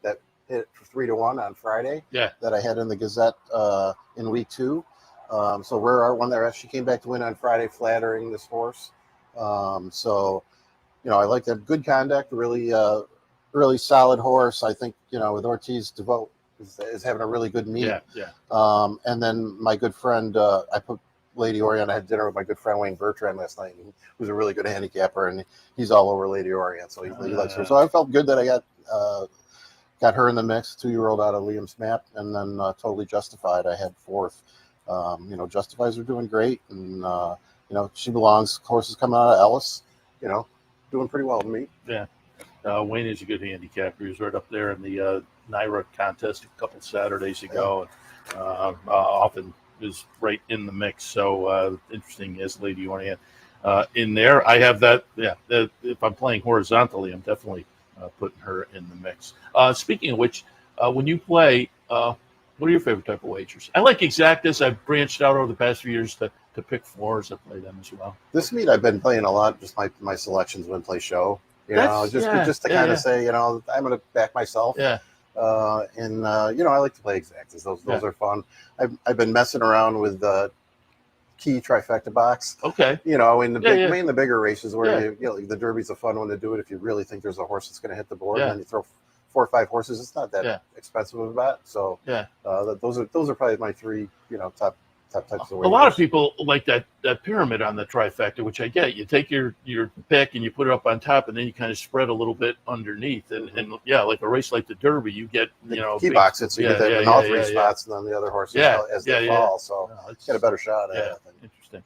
hit for 3-1 on Friday. Yeah. That I had in the Gazette in week 2. So Rare Art won that. She came back to win on Friday, flattering this horse. I like that. Good conduct, really solid horse. I think, with Ortiz DeVoe is having a really good meet. Yeah. And then my good friend, I put Lady Orient. I had dinner with my good friend Wayne Bertrand last night, who's a really good handicapper, and he's all over Lady Orient, so he likes her. So I felt good that I got her in the mix, 2-year-old out of Liam's map, and then Totally Justified I had 4th. Justifies are doing great, and she belongs. Horses coming out of Ellis, doing pretty well to me. Yeah. Wayne is a good handicapper. He was right up there in the NYRA contest a couple Saturdays ago. And, often is right in the mix. So interesting as Lady Orient in there. I have that. Yeah. If I'm playing horizontally, I'm definitely putting her in the mix. Speaking of which, when you play, what are your favorite type of wagers? I like exactas. I've branched out over the past few years to pick floors. I play them as well. This meet I've been playing a lot. Just my selections when play show. Just to kind of say, I'm going to back myself. Yeah. I like to play exactas. Those are fun. I've been messing around with the key trifecta box. Okay. In the bigger races where the Derby's a fun one to do it if you really think there's a horse that's going to hit the board, and then you throw 4 or 5 horses. It's not that expensive of a bet. So those are probably my 3 top types of A lot of wagers. people like that pyramid on the trifecta, which I get. You take your pick and you put it up on top, and then you kind of spread a little bit underneath. And yeah, like a race like the Derby, you get key box it, so you get that in all three spots, and then the other horses as they fall. So get a better shot at it. Interesting.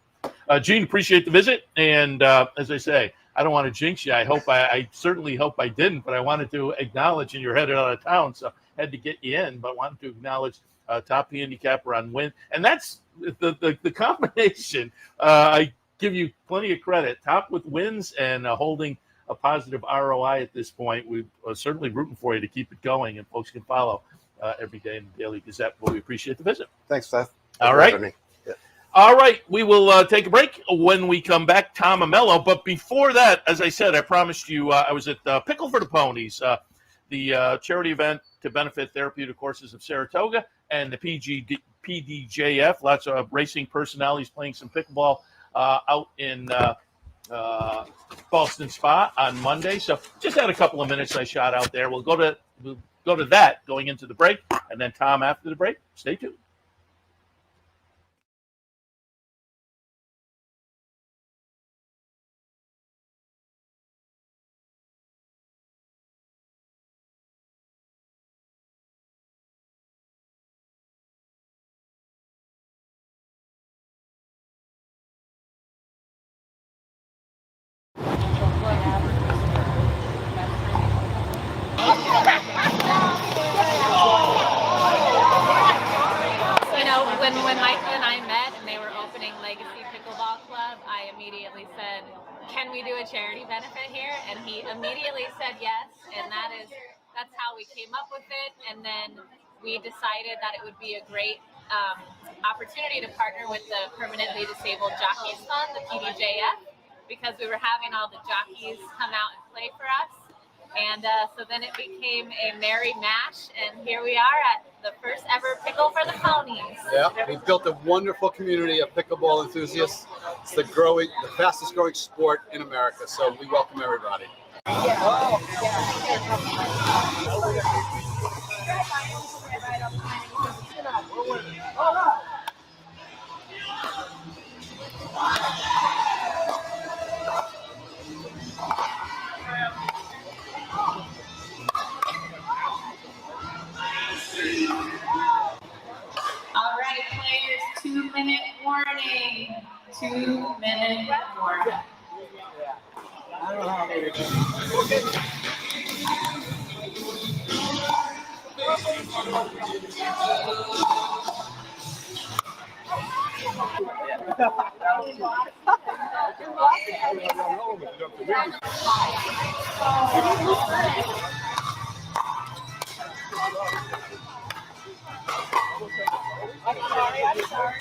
Gene, appreciate the visit, and as I say, I don't want to jinx you. I certainly hope I didn't, but I wanted to acknowledge, and you're headed out of town, so I had to get you in, but wanted to acknowledge top handicapper on win, and that's the combination. I give you plenty of credit. Top with wins and holding a positive ROI at this point. We're certainly rooting for you to keep it going, and folks can follow every day in the Daily Gazette. But we appreciate the visit. Thanks, Seth. All right. All right, we will take a break. When we come back, Tom Amello. But before that, as I said, I promised you I was at Pickle for the Ponies, the charity event to benefit Therapeutic Horses of Saratoga and the PDJF. Lots of racing personalities playing some pickleball out in Boston Spa on Monday. So just had a couple of minutes I shot out there. We'll go to that going into the break, and then Tom after the break. Stay tuned. When Michael and I met and they were opening Legacy Pickleball Club, I immediately said, can we do a charity benefit here? And he immediately said yes, and that's how we came up with it. And then we decided that it would be a great opportunity to partner with the Permanently Disabled Jockeys Fund, the PDJF, because we were having all the jockeys come out and play for us. And so then it became a merry mash, and here we are at the first ever Pickle for the Ponies. Yeah, we've built a wonderful community of pickleball enthusiasts. It's the fastest growing sport in America, so we welcome everybody. All right, players, 2-minute warning. 2-minute warning. I don't know how they I'm sorry.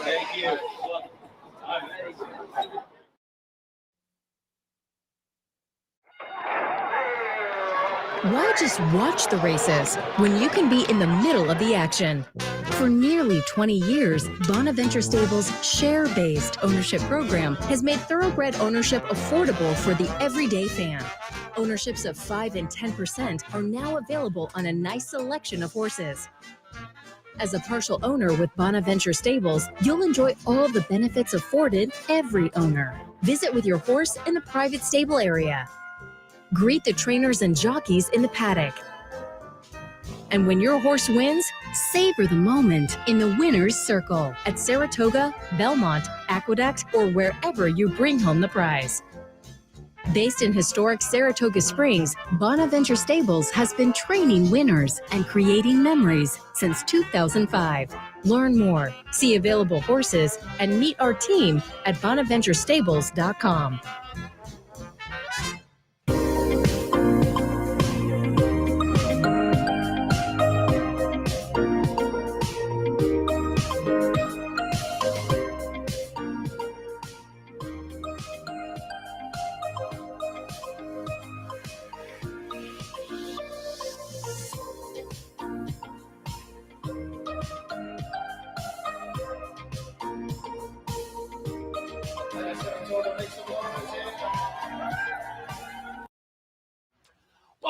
Thank you. Why just watch the races when you can be in the middle of the action? For nearly 20 years, Bonaventure Stables' share-based ownership program has made thoroughbred ownership affordable for the everyday fan. Ownerships of 5 and 10% are now available on a nice selection of horses. As a partial owner with Bonaventure Stables, you'll enjoy all the benefits afforded every owner. Visit with your horse in the private stable area. Greet the trainers and jockeys in the paddock. And when your horse wins, savor the moment in the winner's circle at Saratoga, Belmont, Aqueduct, or wherever you bring home the prize. Based in historic Saratoga Springs, Bonaventure Stables has been training winners and creating memories since 2005. Learn more, see available horses, and meet our team at bonaventurestables.com.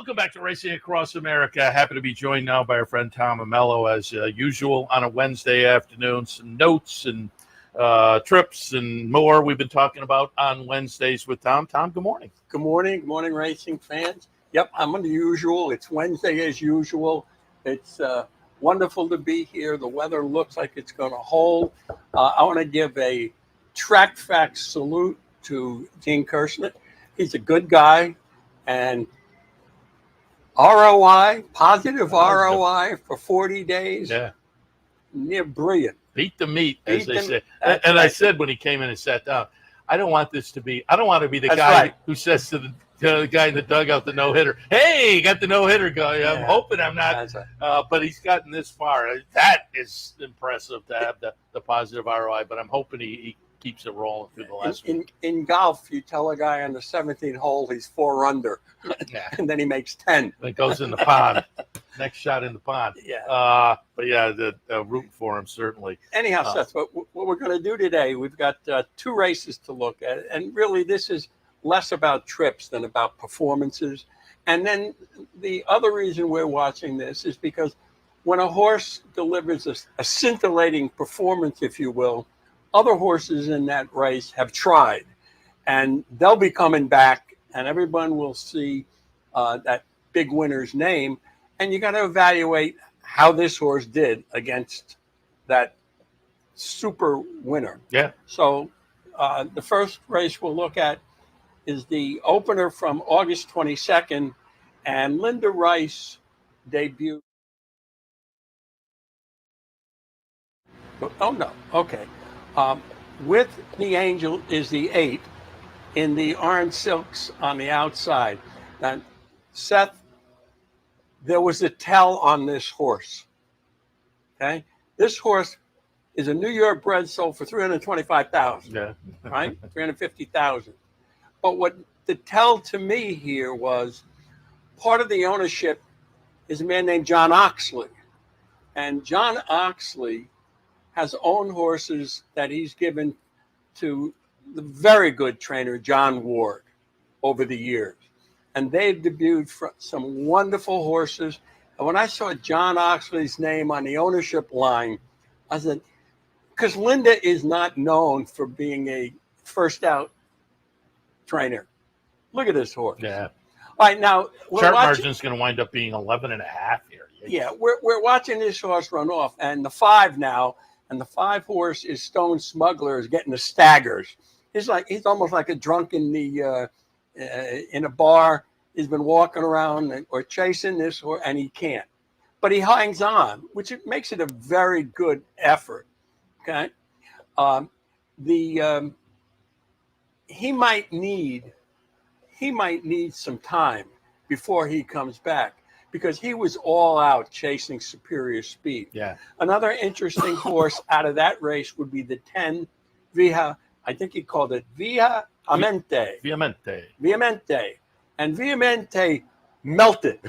Welcome back to Racing Across America. Happy to be joined now by our friend Tom Amello, as usual, on a Wednesday afternoon. Some notes and trips and more we've been talking about on Wednesdays with Tom. Tom, good morning. Good morning. Good morning, racing fans. Yep, I'm unusual. It's Wednesday as usual. It's wonderful to be here. The weather looks like it's going to hold. I want to give a track fact salute to Gene Kershner. He's a good guy, and ROI, positive ROI for 40 days. Yeah. Near brilliant. Beat the meat, as they say. And I said when he came in and sat down, I don't want to be the guy who says to the guy in the dugout, the no-hitter, hey, got the no-hitter going. I'm hoping I'm not. But he's gotten this far. That is impressive to have the positive ROI, but I'm hoping he keeps it rolling through the last week. In golf, you tell a guy on the 17th hole he's 4 under, and then he makes 10. It goes in the pond. Next shot in the pond. Yeah. But yeah, rooting for him, certainly. Anyhow, Seth, what we're going to do today, we've got 2 races to look at. And really, this is less about trips than about performances. And then the other reason we're watching this is because when a horse delivers a scintillating performance, if you will, other horses in that race have tried, and they'll be coming back, and everyone will see that big winner's name, and you got to evaluate how this horse did against that super winner. Yeah. So the first race we'll look at is the opener from August 22nd, and Linda Rice debuted. Oh, no. Okay. With the Angel is the 8 in the orange silks on the outside. Now, Seth, there was a tell on this horse. Okay, this horse is a New York bred, sold for $325,000. Yeah, right, $350,000. But what the tell to me here was part of the ownership is a man named John Oxley, and John Oxley has owned horses that he's given to the very good trainer, John Ward, over the years. And they've debuted some wonderful horses. And when I saw John Oxley's name on the ownership line, I said, because Linda is not known for being a first out trainer. Look at this horse. Yeah. All right, now Chart margin is going to wind up being 11.5 here. Yeah, we're watching this horse run off, and the 5 now. And the 5 horse is Stone Smuggler, is getting the staggers. He's almost like a drunk in a bar. He's been walking around or chasing this horse, and he can't. But he hangs on, which makes it a very good effort. Okay, he might need some time before he comes back, because he was all out chasing superior speed. Yeah. Another interesting horse out of that race would be the 10 Via. I think he called it Viamente. Viamente. And Viamente melted.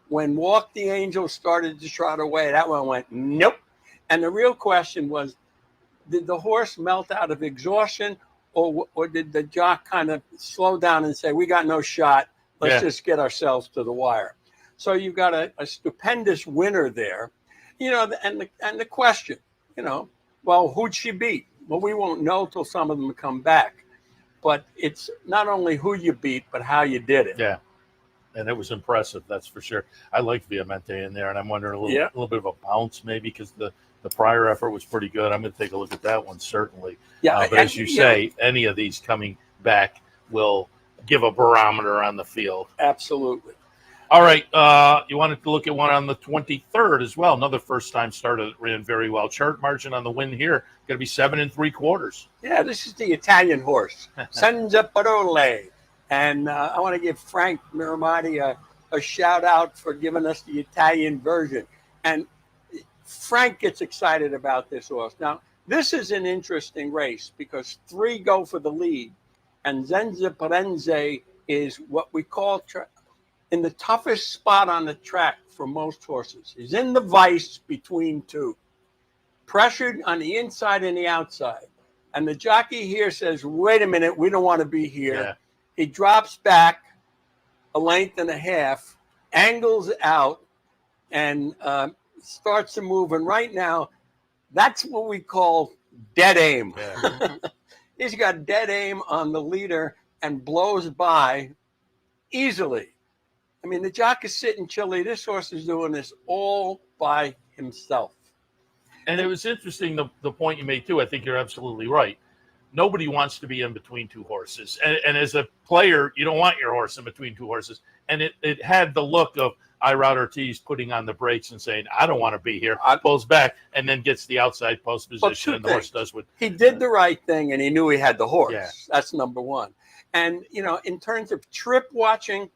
When Walk the Angel started to trot away, that one went, nope. And the real question was, did the horse melt out of exhaustion, or did the jock kind of slow down and say, we got no shot? Let's just get ourselves to the wire. So you've got a stupendous winner there, and the question, well, who'd she beat? Well, we won't know till some of them come back. But it's not only who you beat, but how you did it. Yeah, and it was impressive, that's for sure. I like Viamente in there, and I'm wondering a little bit of a bounce maybe, because the prior effort was pretty good. I'm going to take a look at that one, certainly. Yeah, but as you say, any of these coming back will give a barometer on the field. Absolutely. All right. You wanted to look at one on the 23rd as well. Another first-time starter that ran very well. Chart margin on the win here going to be 7 3/4. Yeah, this is the Italian horse, Senza Parole. And I want to give Frank Miramati a shout-out for giving us the Italian version. And Frank gets excited about this horse. Now, this is an interesting race because 3 go for the lead. And Senza Parole is what we call in the toughest spot on the track for most horses. He's in the vice between 2, pressured on the inside and the outside. And the jockey here says, wait a minute, we don't want to be here. Yeah. He drops back, a length and a half, angles out, and starts to move. And right now, that's what we call dead aim. Yeah. He's got dead aim on the leader and blows by easily. I mean, the jock is sitting chilly. This horse is doing this all by himself. And it was interesting, the point you made, too. I think you're absolutely right. Nobody wants to be in between two horses. And as a player, you don't want your horse in between two horses. And it had the look of Irod Ortiz putting on the brakes and saying, I don't want to be here. Pulls back and then gets the outside post position, and the horse does what he did the right thing, and he knew he had the horse. Yeah. That's number one. And, you know, in terms of trip watching,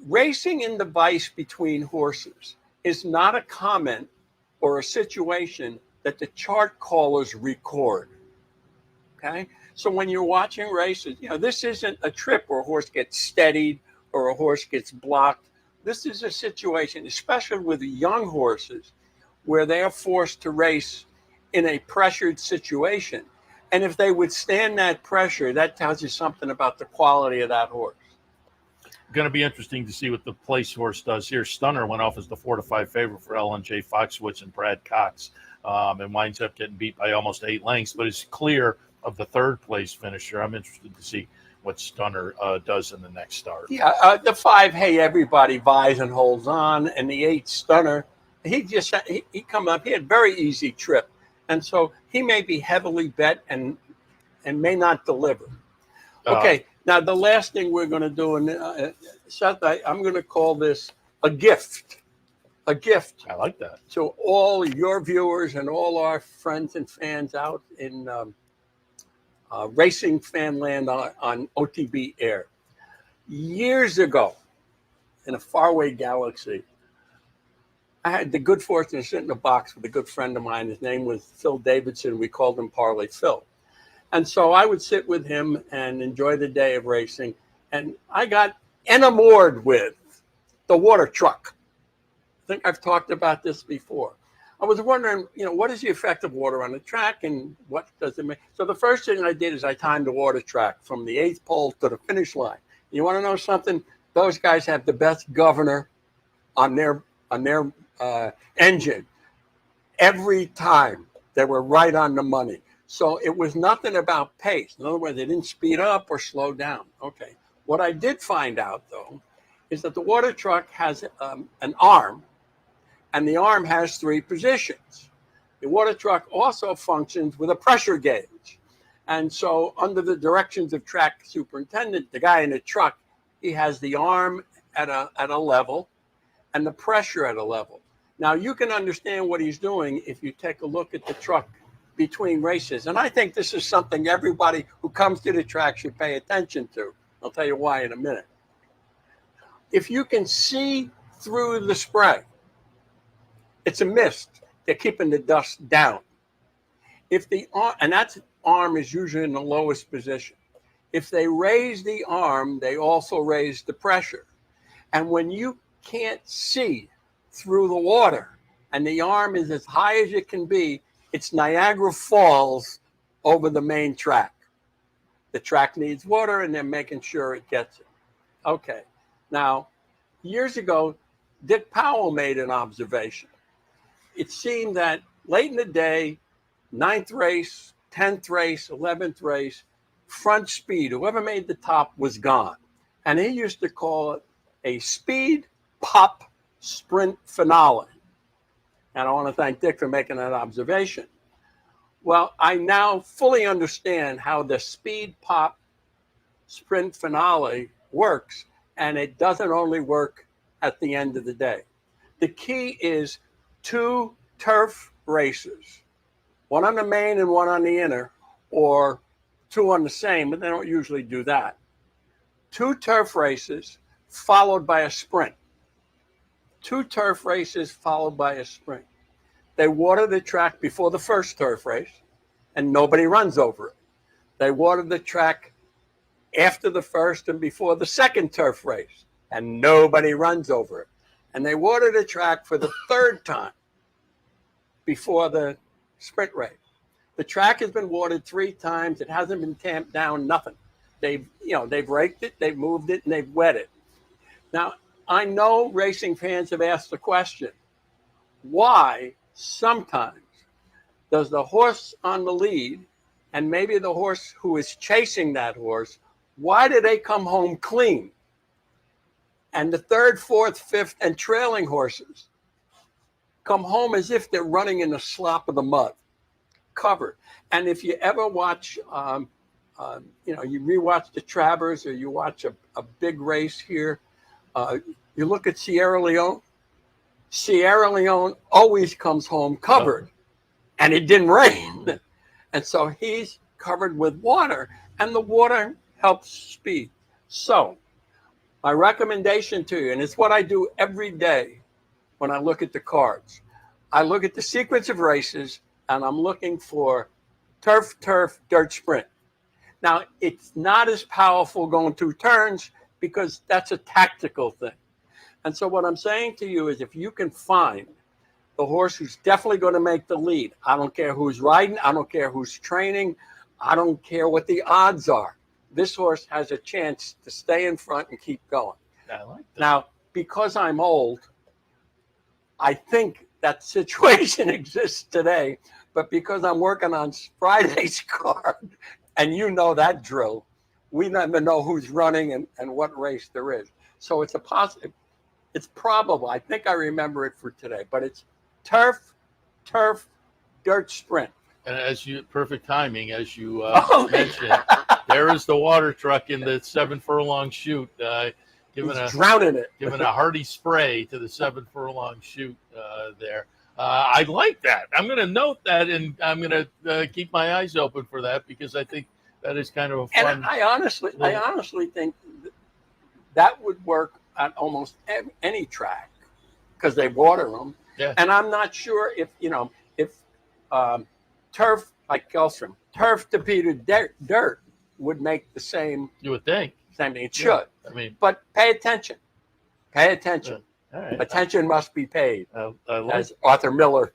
racing in the vice between horses is not a comment or a situation that the chart callers record. Okay? So when you're watching races, you know, this isn't a trip where a horse gets steadied or a horse gets blocked. This is a situation, especially with young horses, where they are forced to race in a pressured situation. And if they withstand that pressure, that tells you something about the quality of that horse. Going to be interesting to see what the place horse does here. Stunner went off as the 4-5 favorite for L&J Foxwoods and Brad Cox, and winds up getting beat by almost 8 lengths, but it's clear of the third place finisher. I'm interested to see what Stunner does in the next start. Yeah, the 5, Hey Everybody, vies and holds on, and the 8, Stunner, he come up. He had very easy trip, and so he may be heavily bet and may not deliver. Okay, now the last thing we're going to do, and Seth, I'm going to call this a gift. A gift. I like that. To all your viewers and all our friends and fans out in racing fan land on OTB Air. Years ago, in a faraway galaxy, I had the good fortune to sit in a box with a good friend of mine. His name was Phil Davidson. We called him Parley Phil. And so I would sit with him and enjoy the day of racing. And I got enamored with the water truck. I think I've talked about this before. I was wondering, you know, what is the effect of water on the track and what does it make? So the first thing I did is I timed the water track from the 8th pole to the finish line. You want to know something? Those guys have the best governor on their engine. Every time they were right on the money. So it was nothing about pace. In other words, they didn't speed up or slow down. Okay. What I did find out, though, is that the water truck has an arm, and the arm has 3 positions. The water truck also functions with a pressure gauge. And so under the directions of track superintendent, the guy in the truck, he has the arm at a level and the pressure at a level. Now, you can understand what he's doing if you take a look at the truck between races. And I think this is something everybody who comes to the track should pay attention to. I'll tell you why in a minute. If you can see through the spray, it's a mist. They're keeping the dust down. If the arm, and that arm is usually in the lowest position. If they raise the arm, they also raise the pressure. And when you can't see through the water and the arm is as high as it can be, it's Niagara Falls over the main track. The track needs water and they're making sure it gets it. Okay. Now, years ago, Dick Powell made an observation. It seemed that late in the day, 9th race, 10th race, 11th race, front speed, whoever made the top was gone. And he used to call it a speed pop sprint finale. And I want to thank Dick for making that observation. Well, I now fully understand how the speed pop sprint finale works, and it doesn't only work at the end of the day. The key is 2 turf races, one on the main and one on the inner, or 2 on the same, but they don't usually do that. 2 turf races followed by a sprint. 2 turf races followed by a sprint. They water the track before the first turf race, and nobody runs over it. They water the track after the first and before the second turf race, and nobody runs over it. And they water the track for the 3rd time before the sprint race. The track has been watered 3 times. It hasn't been tamped down, nothing. They've raked it, they've moved it, and they've wet it. Now, I know racing fans have asked the question, why sometimes does the horse on the lead and maybe the horse who is chasing that horse, why do they come home clean? And the third, fourth, fifth, and trailing horses come home as if they're running in the slop of the mud, covered. And if you ever watch, you rewatch the Travers or you watch a big race here, you look at Sierra Leone. Sierra Leone always comes home covered, and it didn't rain. And so he's covered with water, and the water helps speed. So my recommendation to you, and it's what I do every day when I look at the cards, I look at the sequence of races, and I'm looking for turf, dirt, sprint. Now, it's not as powerful going through turns because that's a tactical thing. And so what I'm saying to you is if you can find the horse who's definitely going to make the lead, I don't care who's riding, I don't care who's training, I don't care what the odds are. This horse has a chance to stay in front and keep going. I like that. Now, because I'm old, I think that situation exists today, but because I'm working on Friday's card, and you know that drill, we never know who's running and what race there is. So it's a positive. It's probable. I think I remember it for today, but it's turf, dirt, sprint. And perfect timing, as you mentioned, there is the water truck in the 7 furlong chute, drowning it, giving a hearty spray to the 7 furlong chute there. I like that. I'm going to note that, and I'm going to keep my eyes open for that because I think that is kind of a fun. And I honestly think that would work on almost any track because they water them. Yeah. And I'm not sure if turf, like Kelstrom, turf to Peter dirt would make the same. You would think. Same thing. It should. Yeah. I mean, but pay attention. Pay attention. All right. Attention must be paid, as Arthur Miller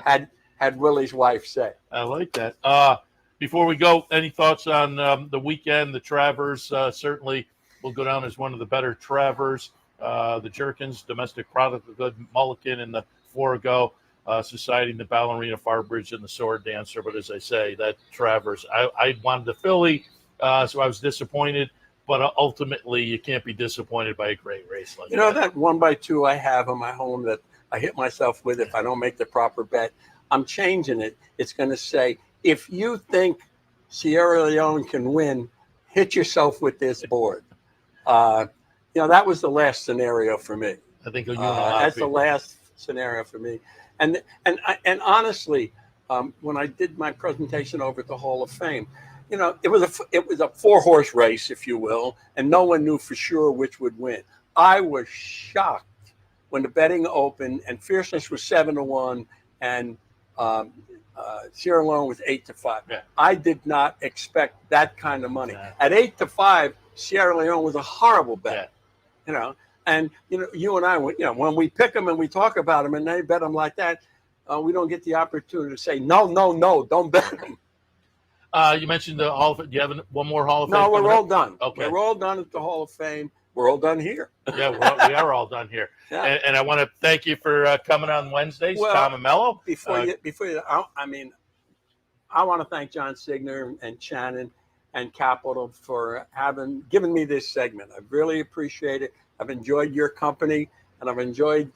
had Willie's wife say. I like that. Before we go, any thoughts on the weekend? The Travers certainly will go down as one of the better Travers. The Jerkins, domestic product, the good Mulligan in the 4-go. Society, the Ballerina, Farbridge, and the Sword Dancer. But as I say, that Travers, I wanted the filly, so I was disappointed. But ultimately, you can't be disappointed by a great race like that. You know that 1x2 I have in my home that I hit myself with if I don't make the proper bet? I'm changing it. It's going to say, if you think Sierra Leone can win, hit yourself with this board. That was the last scenario for me. I think that's the last scenario for me. And honestly, when I did my presentation over at the Hall of Fame, it was a 4-horse race, if you will, and no one knew for sure which would win. I was shocked when the betting opened and Fierceness was 7-1 and Sierra Leone was 8-5. Yeah. I did not expect that kind of money. Yeah. At 8-5, Sierra Leone was a horrible bet. Yeah. And you and I, when we pick them and we talk about them and they bet them like that, we don't get the opportunity to say no, don't bet them. You mentioned the Hall of Fame. Do you have one more Hall of Fame? No, we're all done. Okay. We're all done at the Hall of Fame. We're all done here. Yeah, we are all done here. Yeah. And I want to thank you for coming on Wednesdays, Tom Amello. Before you, I want to thank John Signer and Shannon and Capital for given me this segment. I really appreciate it. I've enjoyed your company, and I've enjoyed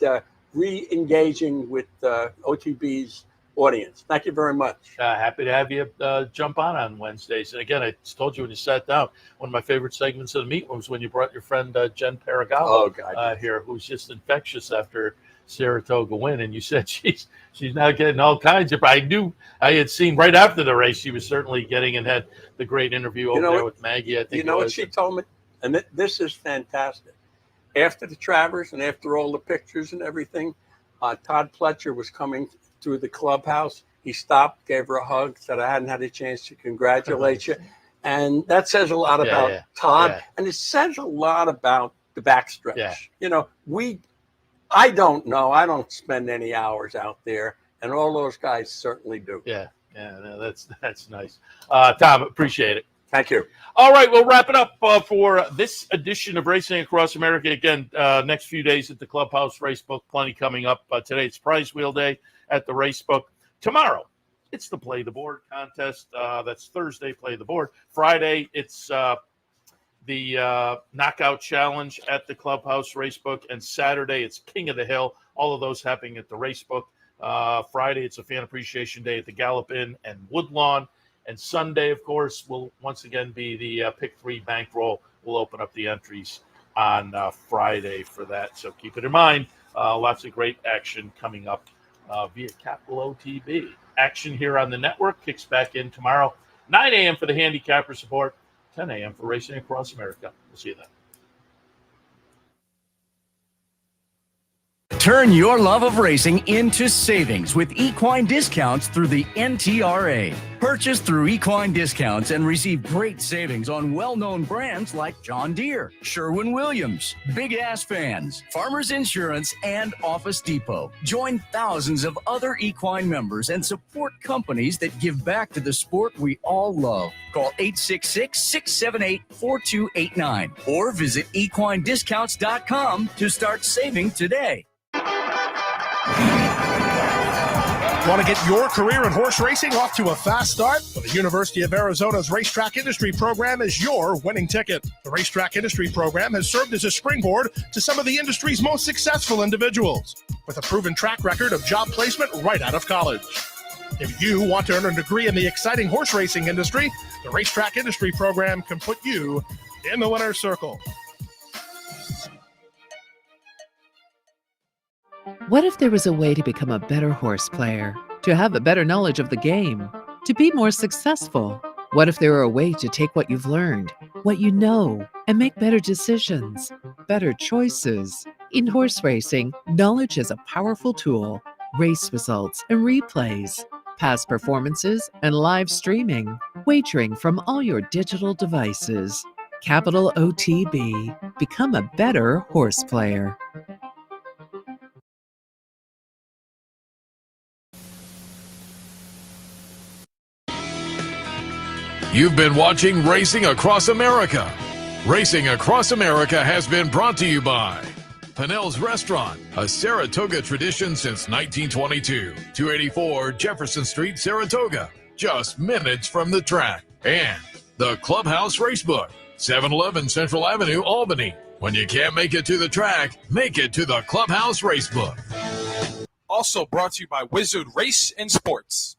re-engaging with OTB's audience. Thank you very much. Happy to have you jump on Wednesdays. And again, I told you when you sat down, one of my favorite segments of the meet was when you brought your friend Jen Paragallo here, who's just infectious after Saratoga win. And you said she's now getting all kinds of. I knew I had seen right after the race she was certainly getting and had the great interview over there with Maggie. I think you know what she told me, and this is fantastic. After the Travers and after all the pictures and everything, Todd Pletcher was coming through the clubhouse. He stopped, gave her a hug, said, I hadn't had a chance to congratulate you. And that says a lot about Todd. And it says a lot about the backstretch. Yeah. I don't know. I don't spend any hours out there. And all those guys certainly do. Yeah. Yeah. No, that's nice. Tom, appreciate it. Thank you. All right, we'll wrap it up for this edition of Racing Across America. Again, next few days at the Clubhouse Racebook, plenty coming up. Today it's Prize Wheel Day at the Racebook. Tomorrow, it's the Play the Board contest. That's Thursday, Play the Board. Friday, it's the Knockout Challenge at the Clubhouse Racebook. And Saturday, it's King of the Hill. All of those happening at the Racebook. Friday, it's a Fan Appreciation Day at the Gallop Inn and Woodlawn. And Sunday, of course, will once again be the Pick 3 Bankroll. We'll open up the entries on Friday for that. So keep it in mind. Lots of great action coming up via Capital OTB. Action here on the network kicks back in tomorrow, 9 a.m. for the Handicapper Support, 10 a.m. for Racing Across America. We'll see you then. Turn your love of racing into savings with equine discounts through the NTRA. Purchase through equine discounts and receive great savings on well-known brands like John Deere, Sherwin-Williams, Big Ass Fans, Farmers Insurance, and Office Depot. Join thousands of other equine members and support companies that give back to the sport we all love. Call 866-678-4289 or visit equinediscounts.com to start saving today. Want to get your career in horse racing off to a fast start? Well, the University of Arizona's Racetrack Industry Program is your winning ticket. The Racetrack Industry Program has served as a springboard to some of the industry's most successful individuals, with a proven track record of job placement right out of college. If you want to earn a degree in the exciting horse racing industry, the Racetrack Industry Program can put you in the winner's circle. What if there was a way to become a better horse player, to have a better knowledge of the game, to be more successful? What if there were a way to take what you've learned, what you know, and make better decisions, better choices? In horse racing, knowledge is a powerful tool. Race results and replays, past performances and live streaming, wagering from all your digital devices. Capital OTB. Become a better horse player. You've been watching Racing Across America. Racing Across America has been brought to you by Pinnell's Restaurant, a Saratoga tradition since 1922. 284 Jefferson Street, Saratoga, just minutes from the track. And the Clubhouse Racebook, 711 Central Avenue, Albany. When you can't make it to the track, make it to the Clubhouse Racebook. Also brought to you by Wizard Race and Sports.